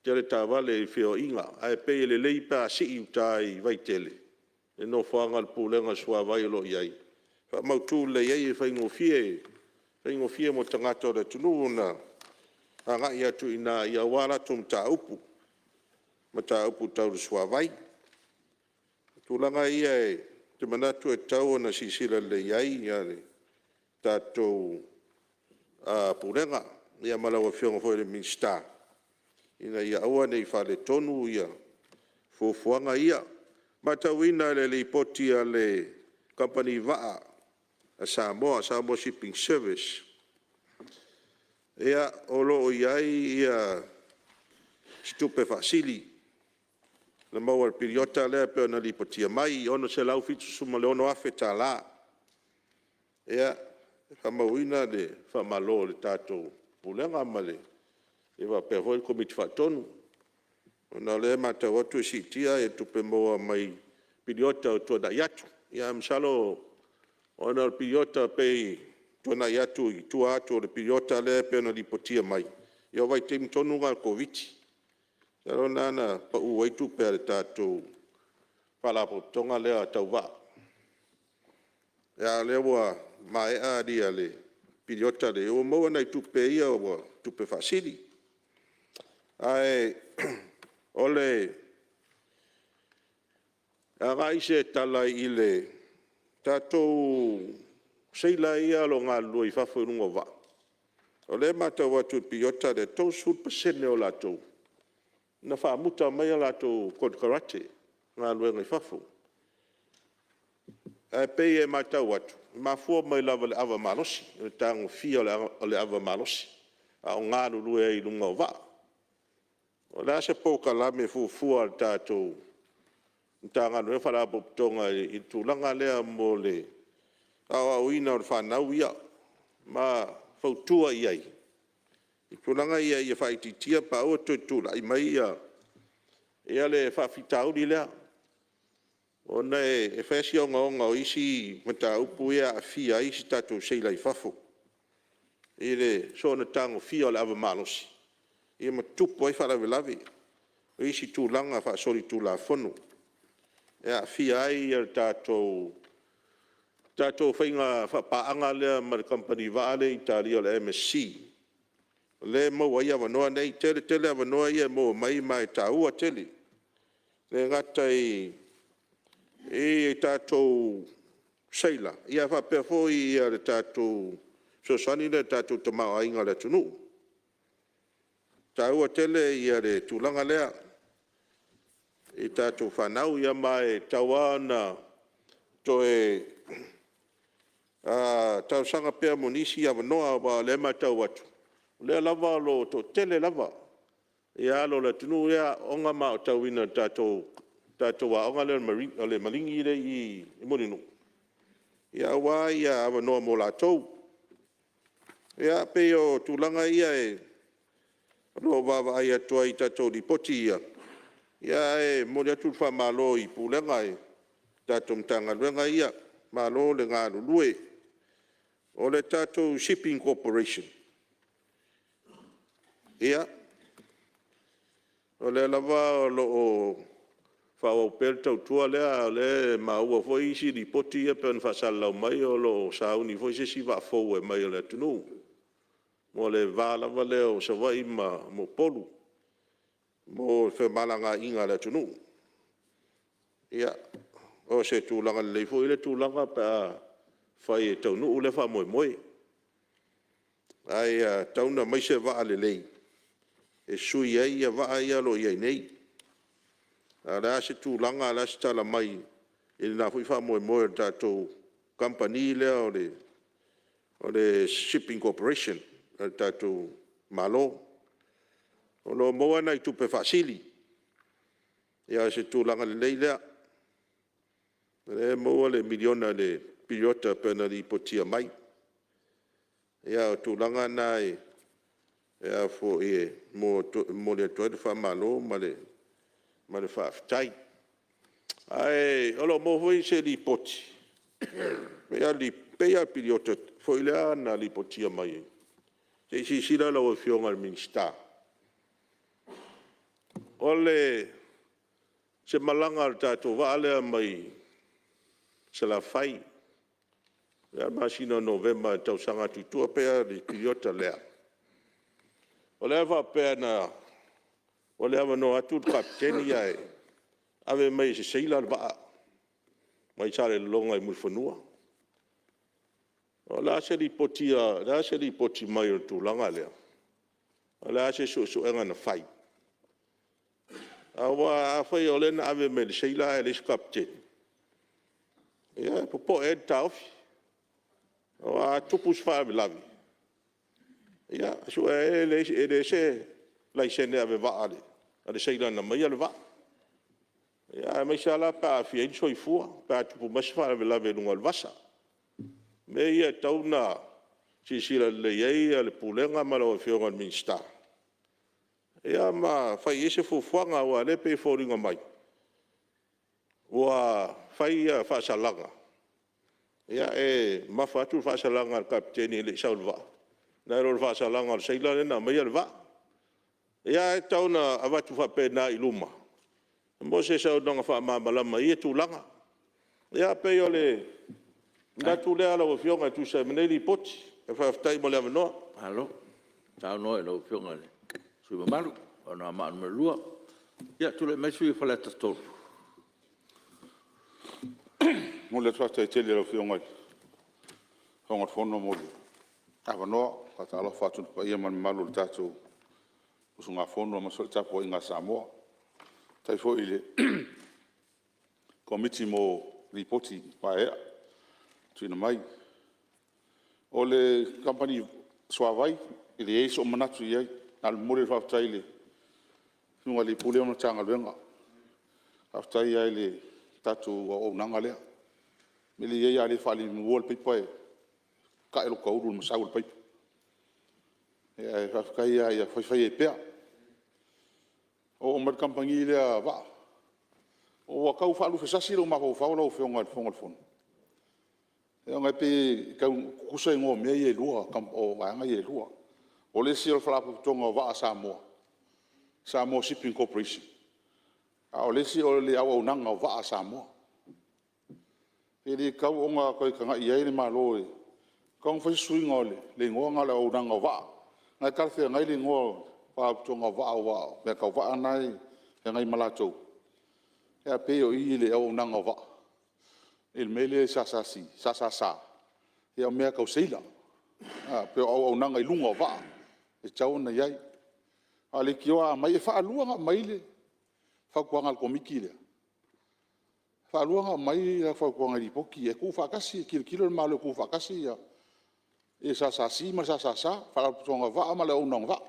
Tele tāwale e whio inga. Ai pei le lei pā si i utai vai tele. E no whaanga le pūlenga sua vai lo iai. Wha mautu le iai e whaingofie. Whaingofie mo tangata o le tunu na. Hanga i atu ina i awara tum tā upu. Ma tā upu tau le sua vai. Tūlanga ia e te manatu e tau na sisila le iai ia le tātou pulenga ia malawa fionga foi le minsta ina ia aua nei fale tonu ia fuafuanga ia matawina le ipoti a le company vaa a Samoa Shipping Service ia olo iai ia stupefacili le maua piriota lea pe ona lipotia mai ono se lau fitu suma le ono afe tala ia famauina le famalo le tatou pulenga male iwa pe foi komiti fatonu ona le matau atu sitia e tupe moa mai piriota o toda yatu ia msalo ona le piriota pe tona yatu i tua atu le piriota le pe ona lipotia mai ia vai temi tonu ngal koviti Pero nana pa uai tu per tatou palapo tonga lea tau wa. Ya lewa mai a dia le piriota le o mo na tu pe ia o tu pe fasili. Ai ole a raise tala ile tatou seila ia lo nga lui fa fo no va. Ole mata wa tu piriota de to sud pesene o la tou. Na fa muta mai la to kod karate nga luenga fafu e pe e mata watu ma fo mai lava le ava malosi e tango fia le ava malosi a nga lu e lunga va o la se poka la me fu al tato tanga no fa la tonga i tulanga le mole a uina fa na uia ma fo tua iai I tulanga ia fai titia pa o tu la i mai ia le fa fitau di la ona e fesio nga o isi mata upu ia fia isi tatu sei lai fafo ile so na tango fia la ava malos ia ma tupo ai fala velavi isi tulanga fa sori tu la fono ia fia ai tatu fainga fa paanga le mar company vale italia le MSC le mo ia vanoa nei tele vanoa ia mo mai taua tele le ngata e tatou seila ia fa pe foi ia le tatou so sani le tatou tama ainga le tunu taua tele ia le tulanga lea e tatou fanau ia mai tawana to tau sanga pe monisi ia vanoa ba le matau atu le lava lo to tele lava ia lo le tunu ia onga ma tawina tato wa onga le malingi le i monino ia wa ia ava no mo la to ia pe o tulanga ia e lo va ia to i tato di potia ia e mo le tu fa malo i pulenga e tato mtanga luenga ia malo le ngalo lue o le tato shipping corporation ia o le lava lo o fa o pelta tua le ma o foi si di poti e pen fa sala mai o lo sa uni foi si va fo e mai le tunu mo le va lava le o sa vai ma mo polu mo fe malanga inga le tunu ia o se tu langa le foi le tu langa pa fai e tau nu le fa moi ai tau na mai se va le lei e sui ai ia waa ia lo ia nei. A la se tu langa la se tala mai i na fui wha moe tatou company lea o le shipping corporation tatou malo. O lo moa na i tupe fasili. Ia se tu langa le lei lea. Le moa le miliona le piriota pena li potia mai. Ia o tu langa na ia fo mo le to fa malo male fa tai ai olo mo foi se li poti pe ia piriota fo ile na li potia mai se si la lo fio al minsta ole se malanga al tato vale mai se la fai ya masino november tau sanga tu pe li piriota lea o le va pena o le ava no atu kapteni ai ave mai se seila ba mai sale longa i mulfonua O la se li poti mai o tūlanga lea. O la se so enga na whai. Awa a whai o lena ave me le seila e le skapten. Ia, popo e taufi. O a tupus wha ave lavi. Ia, so e le se lai sene ave wa ale. A le seila na mai ale wa. Ia, mai sa la pa fia in soifua. Pa tupu mas wha ave lavi lunga al vasa. Me ia tau na sisila le iei a le pulenga ma lo fionga al minsta. Ia ma fai ese fufuanga ua le pe fōringa mai. Ua fai ia whaasalanga. Ia e mawhatu whaasalanga al kapiteni le saulwa. Nai rol whaasalanga al seila lena mai al wa. Ia e tau na awatu whapena i luma. Mo se saunanga whaamamalama i e tūlanga. Ia pe o le natu lea la fionga tu sa meneli poti. E whaftai mo le amanoa. Halo. Tau noe lau fionga le. Sui mamaru. Ona maan me lua. Ia tule mai sui whaleta tolu. Mo le trata e tele lau fionga. Honga fono mo le. Awanoa. Kata alo whatu pa ia man malu le tātou. Usunga fono ma sole tapo inga Samoa. Tai fo i le. Komiti mo ripoti pa ea. Tuina mai. O le company Swavai, ili eis o manatu iai, na le mure whaftai le, nunga li pule ona tanga luenga. Whaftai iai le tatu o nanga lea. Mili iai ale whali muol pipa e, ka elo ka uru masau le pipa. E whafkai iai a whaiwhai e pea. O mar kampangi lea wa. O wakau whalu whesasi lo mako whawala o whionga le fono. Ngai pe kau kusa ngo me ye lua kam o nga ye lua o le sio fala tonga va Samoa Shipping Corporation a o le sio le au nanga va Samoa ele kau onga ko ka ia ni malo e kong fa sui ngole le ngonga le au nanga va ngai ka fe ngai le ngo pa tonga va me ka va nai ngai malato e pe o i le au nanga va il mele sa. Ia mea kau seila. Pe au nanga i lunga wa. E tau na iai. Ale kioa mai e whaaluanga mai le. Whakuanga komiki le. Whaaluanga mai e whakuanga i poki. E ku whakasi, kilo le malo ku whakasi ia. E sa ma sa. Whalaputonga wa ama le au nanga wa.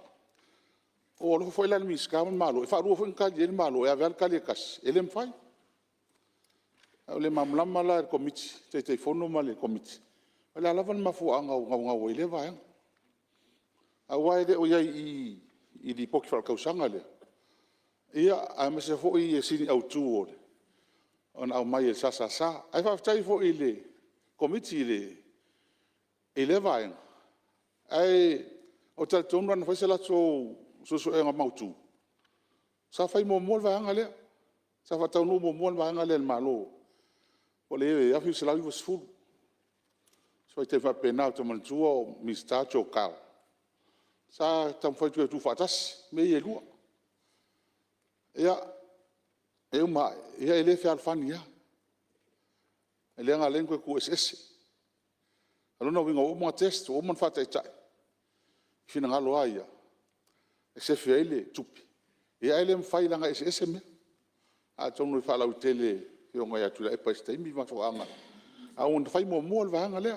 O lo foi la miska malo. E whaalua foi nkali e malo. E avel kali e kasi. Ele mwhai. Le mamlama la komiti te fono ma le komiti ala lava ma fu anga nga le va a wai de o ia i di poki fal kausanga le ia a me se fo i sini au tu ole on au mai sa ai fa tai fo i le komiti le va ai o tal tonu na fa se la so nga mautu sa fai mo va anga le sa fa tau no mo va anga le malo o le afi se lavi was full so te fa pena to man tuo mista chokal sa tam foi tu fatas me ye lua ia ele fe alfania ele nga lengua ku ss alona winga o mo test o mo fata tai fina ngalo aia se fe ele tupi ia ele mfai langa ss me a tonu fa la utele yo ngai atu e pa stai mi ma fo anga a on fai mo le vanga le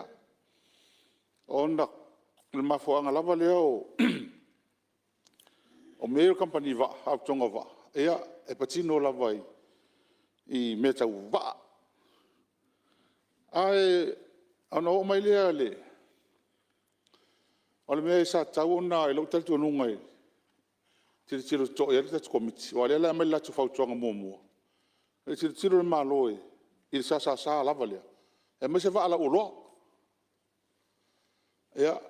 on da le ma fo anga lava le o me company va ha tonga va e patino lava i meta va ai ano mai le o le me sa tau na e lo tal tu nunga tiro to e ta komiti o le la mai la tu fa tonga mo e tiro le malo il sa lava lea e me se va ala ulo ia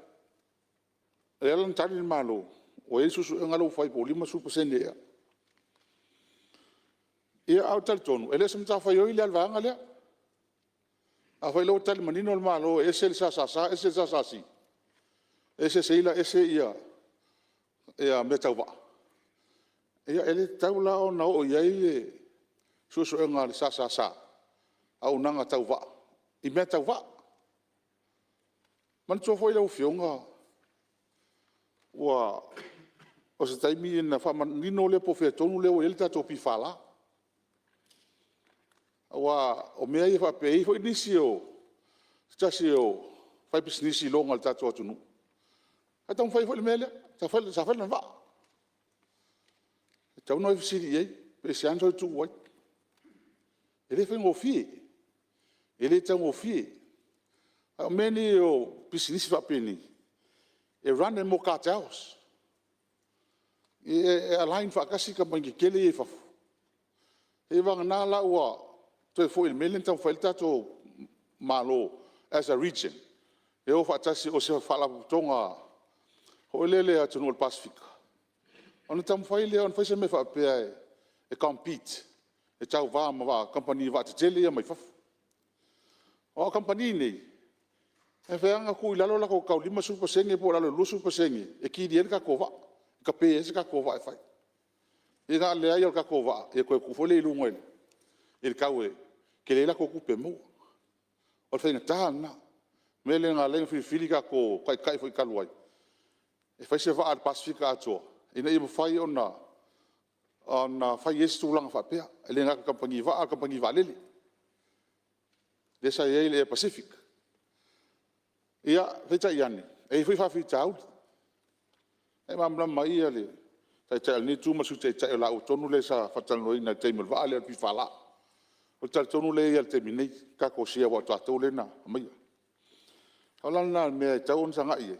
e lan tali le malo o e susu ngalo fai po 5% ia au tal tonu ele se mta fai o ile alvanga lea a fai lo tal manino le malo e se sa e se sa si e se seila e se ia metauva ia ele taula o na o ia ile susu enga le sa au nanga tau va i me tau va Man tō foi lau fionga. Ua, o se taimi na whamanino lea po whea tonu leo ele tato pi whala. Ua, o mea i whapei, hoi nisi o, tasi o, whai pisinisi longa le tato atunu. Hai tau whai le mea lea, sa whai na waa. Tau noi fisiri ei, pe se anso i tu wai. Ele whai ngō fie, ele tau ngō fie. O mea ni o pisinisi whapeni, e run e mo kātaos. E alain whakasi ka mangi kele e whafu. E wanga nā la ua, toi fo il melen tau whail tato malo as a region. E o whatasi o se whalaputonga ho lele a tunu al Pasifika. Ona tam whaile on whaise me whapea e compete. E tau wā ma wā, company wā te tele ia mai whafu. O company nei, e wheanga kui lalo lako kau 5% po lalo 2%, e ki dien ka kova, ka PS ka kova e whai. E ngā lea iau ka kova, e koe kufole i lungo ele. E kau e, ke leila ko kupe mua. O whainga tāna, me le ngā lenga whiwhiri ka ko kai fwoi kaluai. E whai se wha al Pasifika atoa, e na ima whai o na whai esi tūlanga whapea, e le ngā kampangi wā lele. Le sa e le Pacific. Ia, wheita i ane, e whi whawhi tāu. E mamla mai ia le, tai ni tūmasu tai o lau tonu le sa whatanoi na teimul wā le alpi whala. O tai tonu le ia te minei, kako sia wa tātou le na, mai. Halana mea tau on sanga i e.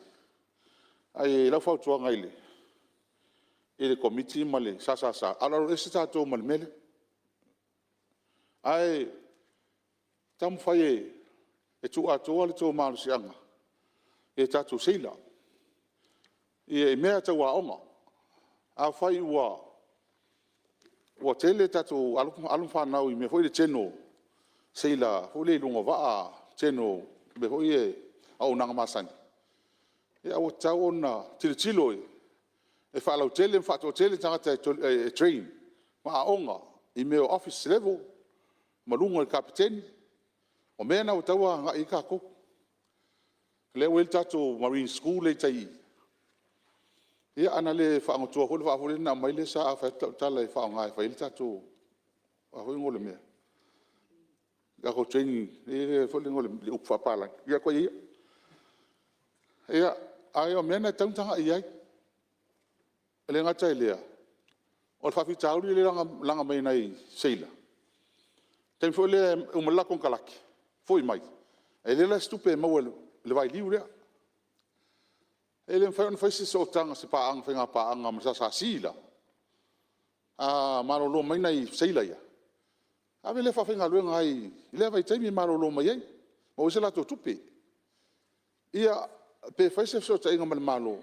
Ai lau whau tua ngai le. E le komiti ma le sa. Alaro ese tātou ma le mele. Ai, tam whai e tu atoa le tō mālu sianga. E tātou seila. E mea tau a onga. A whai ua tele tātou alum whanau i me hoi le teno seila, hoi le lunga waa teno me hoi e au nanga masani. E au tau ona tilo e whalau tele, whato tele tangata e train, ma a onga i meo office level, ma lunga i kapiteni, o mea nau taua nga i kako. Leo el tātou Marine School e tai. Ia ana le whaangotua hole whaafore na mai le sa a whaitala e whaonga e whaile tātou. A hoi ngole mea. Ia ko training, e whaile ngole le upwhapala. Ia koe ia. Ia, ai o mea na tautanga i ai. Le ngata e lea. O le whawhi tauri le langa mai nei seila. Teim fo le umalakon kalaki. Foi mai. E le la stupe mau le vai liu lea. E le mwhai whaise so tanga se paanga whenga paanga ma sa sila. A marolo mai nei seila ia. Ave le whawhenga luenga ai, le vai taimi marolo mai ai. Ma use lato tupe. Ia, pe whaise so ta inga malo.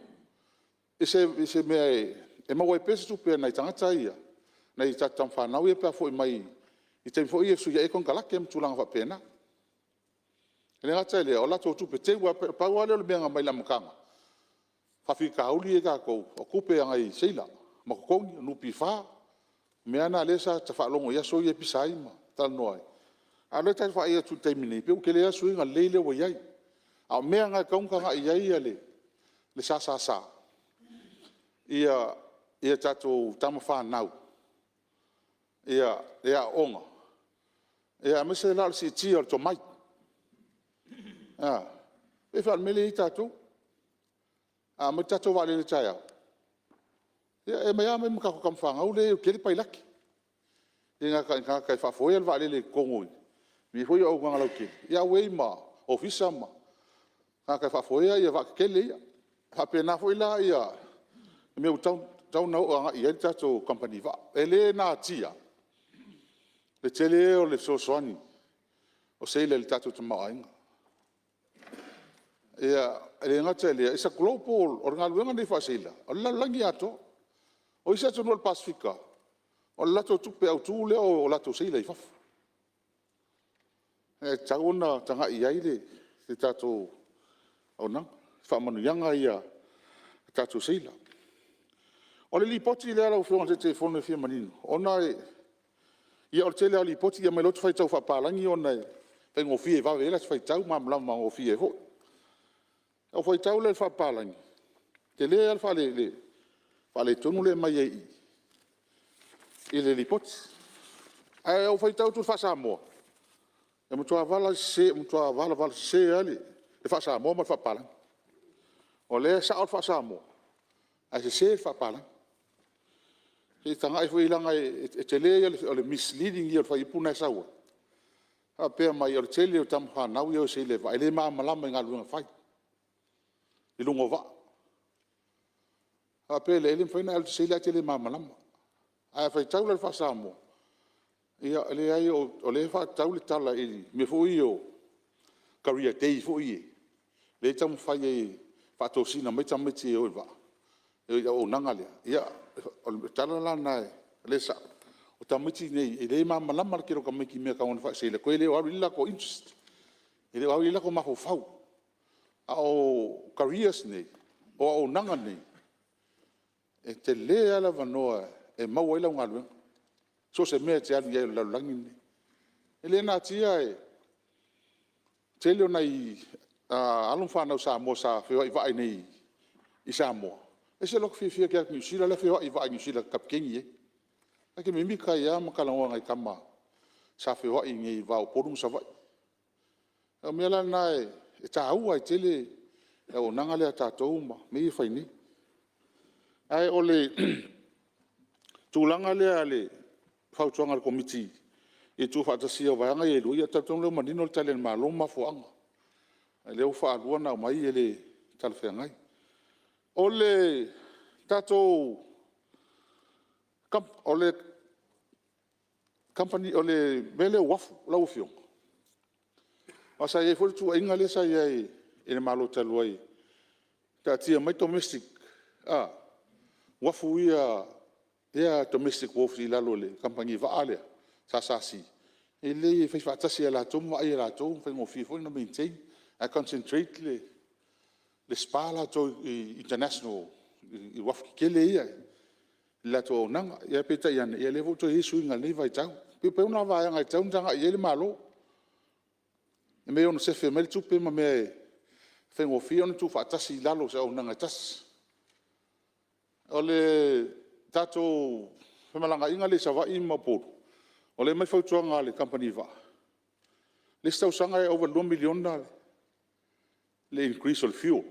E se mea e maua e pese tupe nei tangata ia. Nei tatam whanau ia pia foi mai. I taimi foi e suia e kon kalake am tulanga whapena. Le ngata le o lato tupe te ua paua le mea mai la mukanga. Whawhi ka hauli e ka kou, o kupe anga i seila, ma kokongi, nupi wha, mea na lesa ta whaalongo ia so i e pisai ma, tal noai. A le tai wha ia tu teimine, pe uke le asu inga leile wa iai. A mea ngai kaunga nga iai le sa. Ia tato tama whanau. Ia onga. Ia mese lal si tia o to mai. E whaal mele i tato. A me tato wale le tai au. Ia e mea me mkako kam whanga ule kere pai laki. Ia ngā kai whafoe al wale le kongoi. Mi hoi au ngā lauke. Ia wei ma, ofisa ma. Ngā kai whafoe ia waka kele ia. Hape nā foi la ia. Meu tau nau anga ia tato company wa. E le nā tia. Le tele o le sosoani. O seile le tato tamau ainga. Ia le ngata le isa global or nga luenga nei fasila o la langi ato o isa tonu al Pasifika o lato tupe au tu le o lato seila i faf e tauna tanga i aile te tato ona fa manu yanga ia tato seila o le lipoti le ala o fionga te telefone fia manino ona ia o tele ali poti ia mai lotu fai tau fa palangi ona e pengo fie va vela fai tau mamla ma o fie ho O foi tau le whapalangi. Te le al whale tonu le mai ei. I le lipoti. Ai o foi tau tu whasamoa. E mutua vala se ali. E whasamoa ma whapalangi. O le sa o whasamoa. Ai se whapalangi. He tanga i fui langa e te le o le misleading i o whaipuna e saua. A pēr mai o le tele o tamu whanau i o se le vai. Le maa malama i ngā luenga whai. I lungo wa. A pēr le elim whaina el te se le a tele maa malama. A whai tau le whasamo. Ia le ai o le wha tau le tala i me fui o career day fui e. Le tamu whai e whatosina me tamu te o i wa. E o nanga lea. Ia o le tala la nai le sa. O tamiti nei e le maa malama kero ka meki mea kawana wha se le koe le o aru ila ko interest. E le o aru ila ko maho whau. A o careers nei, o nanga nei, e te le ala wanoa e maua ila ngā luenga. So se mea te anu iai o laulangi nei. E le nā tia e, te leo nei alum whanau Samoa sa whiwa i waai nei i Samoa. E se loko whiwhia kia New Zealand, le whiwa i waai New Zealand kapkengi e. Ake me mika ia makalangoa ngai kama sa whiwa i ngai wau porum sa vai. E mea la nā e tā ua i tele e o nanga lea tātou ma me i whaini. Ai o le tūlanga lea le whautuanga le komiti e tū whaatasi o vaianga e luia tātou leo manino le tale ma loma fuanga. Ai leo whaarua na mai e le talwhengai. O le tātou o le company o le mele wafu lau fionga. O sa e fori tu inga le sa e le malo talua i. Ta tia mai domestic. Wafu ia domestic wolf i lalo le kampani vaale. Sa si. E le fai fatasi ala tomu ai ala tomu fai ngofi fo na maintain. I concentrate le spala to international i wafu kele ia. La to nanga ia peta ia le voto isu inga le vai tau. Pe una va nga tau tanga ia le malo. E me ono se fe mele tupe ma me fengo fio no tu fatasi lalo sa o nanga tas. Ole tato fe malanga inga le sa va i mapo. Ole mai fau tuanga le company va. Le sta usanga e over 1 million dale. Le increase of fuel.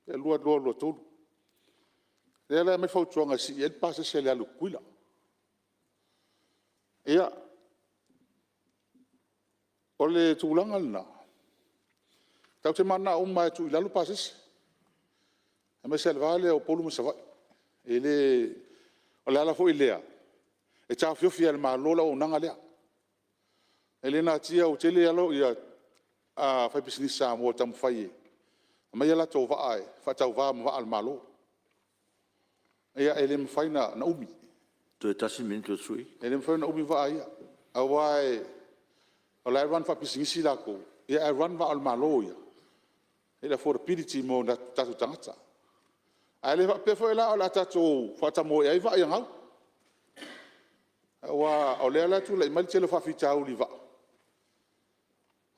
E lua todo. Le mai fau tuanga si e pasa se le alu kuila. Ia ole tūlanga lina. Tau te mana o mai tu ilalu pasis. E me se vale o polu masavai. Ele ole ala fo ilea. E tau fiofi al malola o nanga lea. Ele na tia o tele alo ia a fai pisinisa mo tam fai. Ma ia la to va ai, fa tau va mo al malo. Ia ele me fai na umi. Tu e tasi minto sui. Ele me fai na umi va ai. Awai o la ran fa pisingisi la ko ia ran va al maloia ila for piriti mo na tatu tangata ale va pe foi la tatu fa ta mo ia va ia ngau wa o le la tu la mal tele fa fita u li va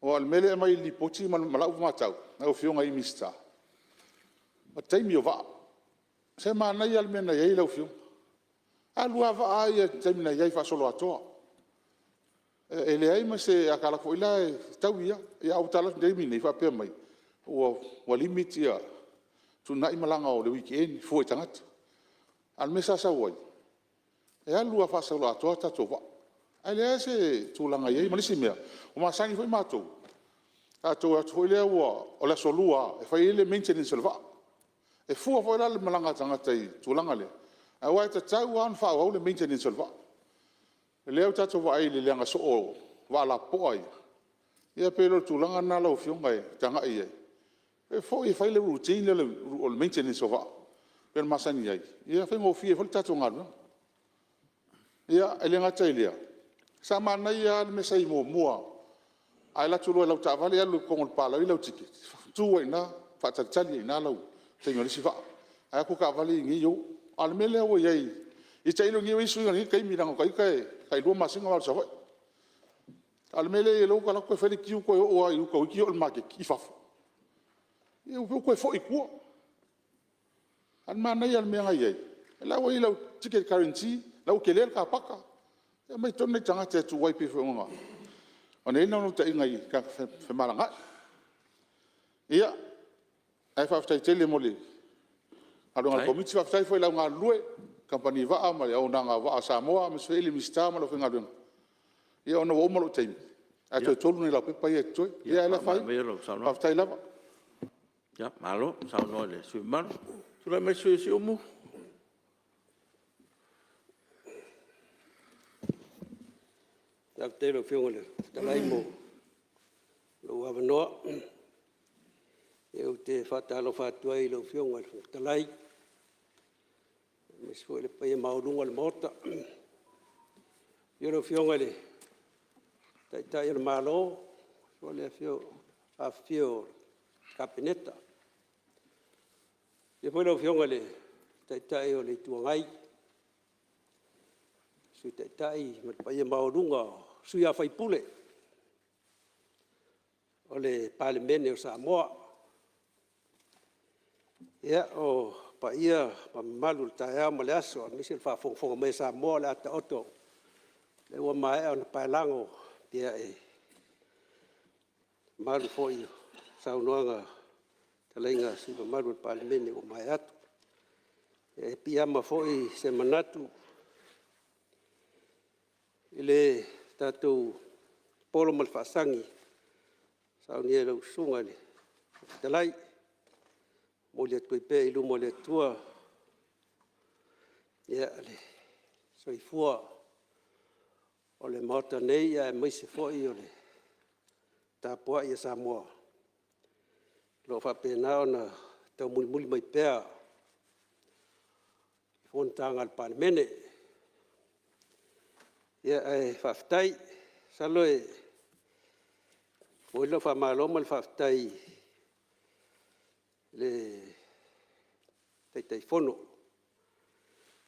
o al mele mai li poti mal mala u matau na o fio ngai mista o taimi o va se ma na ia al mena ia la u fio alu va ai taimi na ia fa solo atoa. Ele ai mas se akala ko ila tau ia au tala de mini fa pe mai o limit ia tu na imalanga o le weekend foi tangat al mesa sa wai e alu fa sa lo ato ta to va ele se tu langa ia malisi mea o masani foi mato ato foi le o la solua e fa ile maintenance va e fu foi la malanga tangata i tu langa le ai wa ta tau an fa o le maintenance va. Leo tato wa ai le leanga so o wala poai. Ia pelo tulanga na lau fionga e tanga ia. E fo i fai le routine le o le maintenance o va. Per masani ai. Ia fai mo fie fo tato ngana. Ia ele ngata ilia. Sa mana ia me sai mo mua. Ai la tulo lau ta vale alu kongol pala i lau tiki. Tu ai na fa tali na lau. Te ngoli si va. Ai ku ka vale ngi yo. Al mele o ia I tailo ngi wisu ngi kai miranga kai lo masinga wa sawa. Al mele lo kala ko feli kiu ko o ai ko ki o market ki fa. Ia u koe fo i kua. An mana ia mea ngai ai. Lau ai lau ticket currency, lau ke lea ka paka. Ia mai tonu tanga te tu waipi fo ngonga. O nei nau ta ingai ka fe maranga. Ia, ai whaftai tele moli. Alonga komiti whaftai foi lau ngā lue, kampani waa ma le au nanga waa Samoa, ma sve ili mista ma lo whenga luenga. Ia ona wa umalo teimi. Ai toi tolu nei lau pepa ia toi. Ia ele fai, whaftai lava. Ya, malo, sao no le sui man. Tu la me sui si umu. Ya te lo fionga le. Talai mo. Lo ava noa. Eu te whatalo whatua i lo fionga le. Talai. Me sui le paia maurunga le mota. Yo lo fionga le. Tai le malo. So le fio. A fio. Kapineta. E foi lo fionga le. Tai o le tuangai. Sui tai ma paia maurunga. Sui a fai pule. O le palemene o Samoa. Ia o paia ma malu tae ma le aso. Misi le whaafonga me Samoa le ata oto. Le ua mai o na pailango. Pia e malu foi saunoanga talainga si malu le palemene o mai atu. E pia ma foi se manatu. Ile tātou polo mal whaasangi sau ni e lau sunga ni talai mo le tui pe ilu mo le tua ia le soifua o le mota nei ia e maise foi o le tāpua ia Samoa lo whapena o na tau muli mai pēa i whontanga al palemene ia e whaftai, salo e oilo whamaloma le whaftai le teitai whono.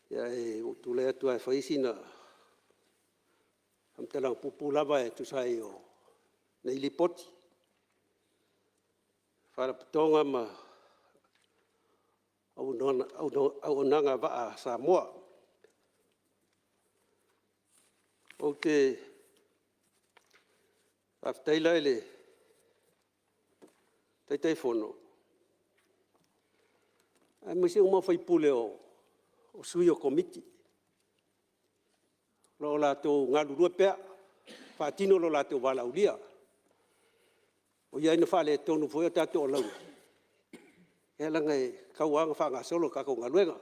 Ia e utulea tua e whaisina amtalang pupulawa e tusai o nei lipoti. Wharapatonga ma au nanga waa Samoa. O te whaftaila ele teitai whono. Ai misi uma whai pule o sui o komiti. Lo lātou ngalurua pēr, whaatino lo lātou walaulia. O iai na whale tonu fwoi o tātou o lau. E langa e kauanga whanga solo kako ngaluenga.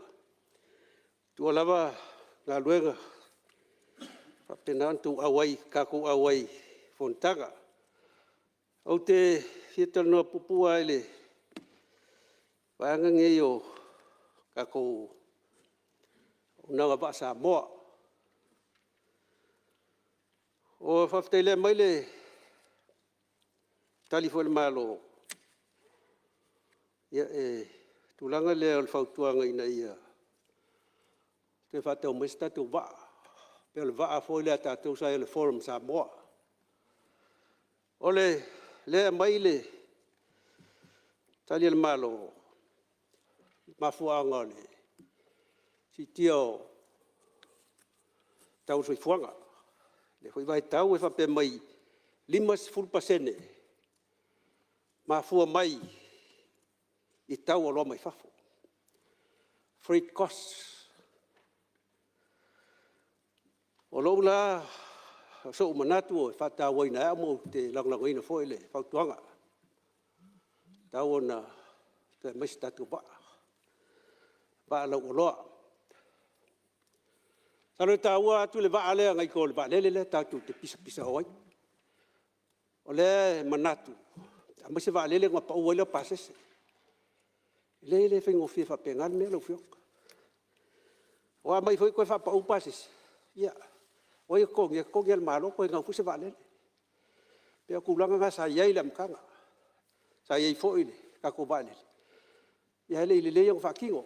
Tua lava ngaluenga. Papenan tu awai kaku awai fontaga. O te fiatal no pupua ele. Wanga ngeyo kaku unanga ba Samoa. O faftele maile talifon malo. Ya tulanga le al fautuanga ina ia. Te fatau mesta tu ba. Pel va foi le tatou sai le forum Samoa. Ole le maile tali el malo mafuanga le sitio tau soi fuanga le foi vai tau e fa pe mai 5% mafua mai i tau o lo mai fafo freight costs. O lo la so manatu o fata waina mo te langlangoina foi le fautuanga. Tawona te mesta tu ba lo lo. Salo tawa tu le ba ale ngai ko le ba le ta tu te pisa oi. O le manatu. Amba se va le ngapa o le pases. Le fengo fa pengal me lo fio. O mai foi ko fa pa o pases. Ya. O ia kong ia malo ko ngau se vale. Pe ku langa nga sa yai lam kanga. Sa yai fo ile ka ko vale. Ya le yang fa kingo.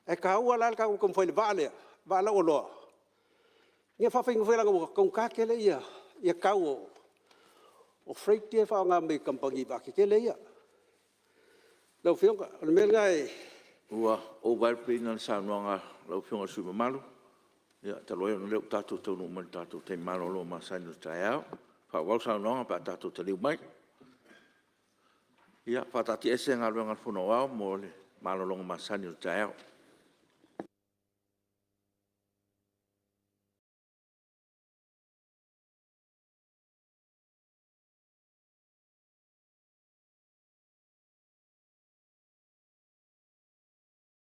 E ka wala ka ko foi vale. Vale o lo. Ia fa fingo foi langa ko ka ke le ia ka o freight dia fa nga me kampangi ba ke le ia. Lau whionga, ana mea ngai. Ua, o vai pina sa noanga lau whionga suma malu. Ia, ta loe ona leo tātou tau no mani tātou te malo lo ma sai no tai au. Wha wau sa noanga pa tātou te liu mai. Ia, wha tati ese ngā luenga whono au mo le malo longa ma sai no tai au.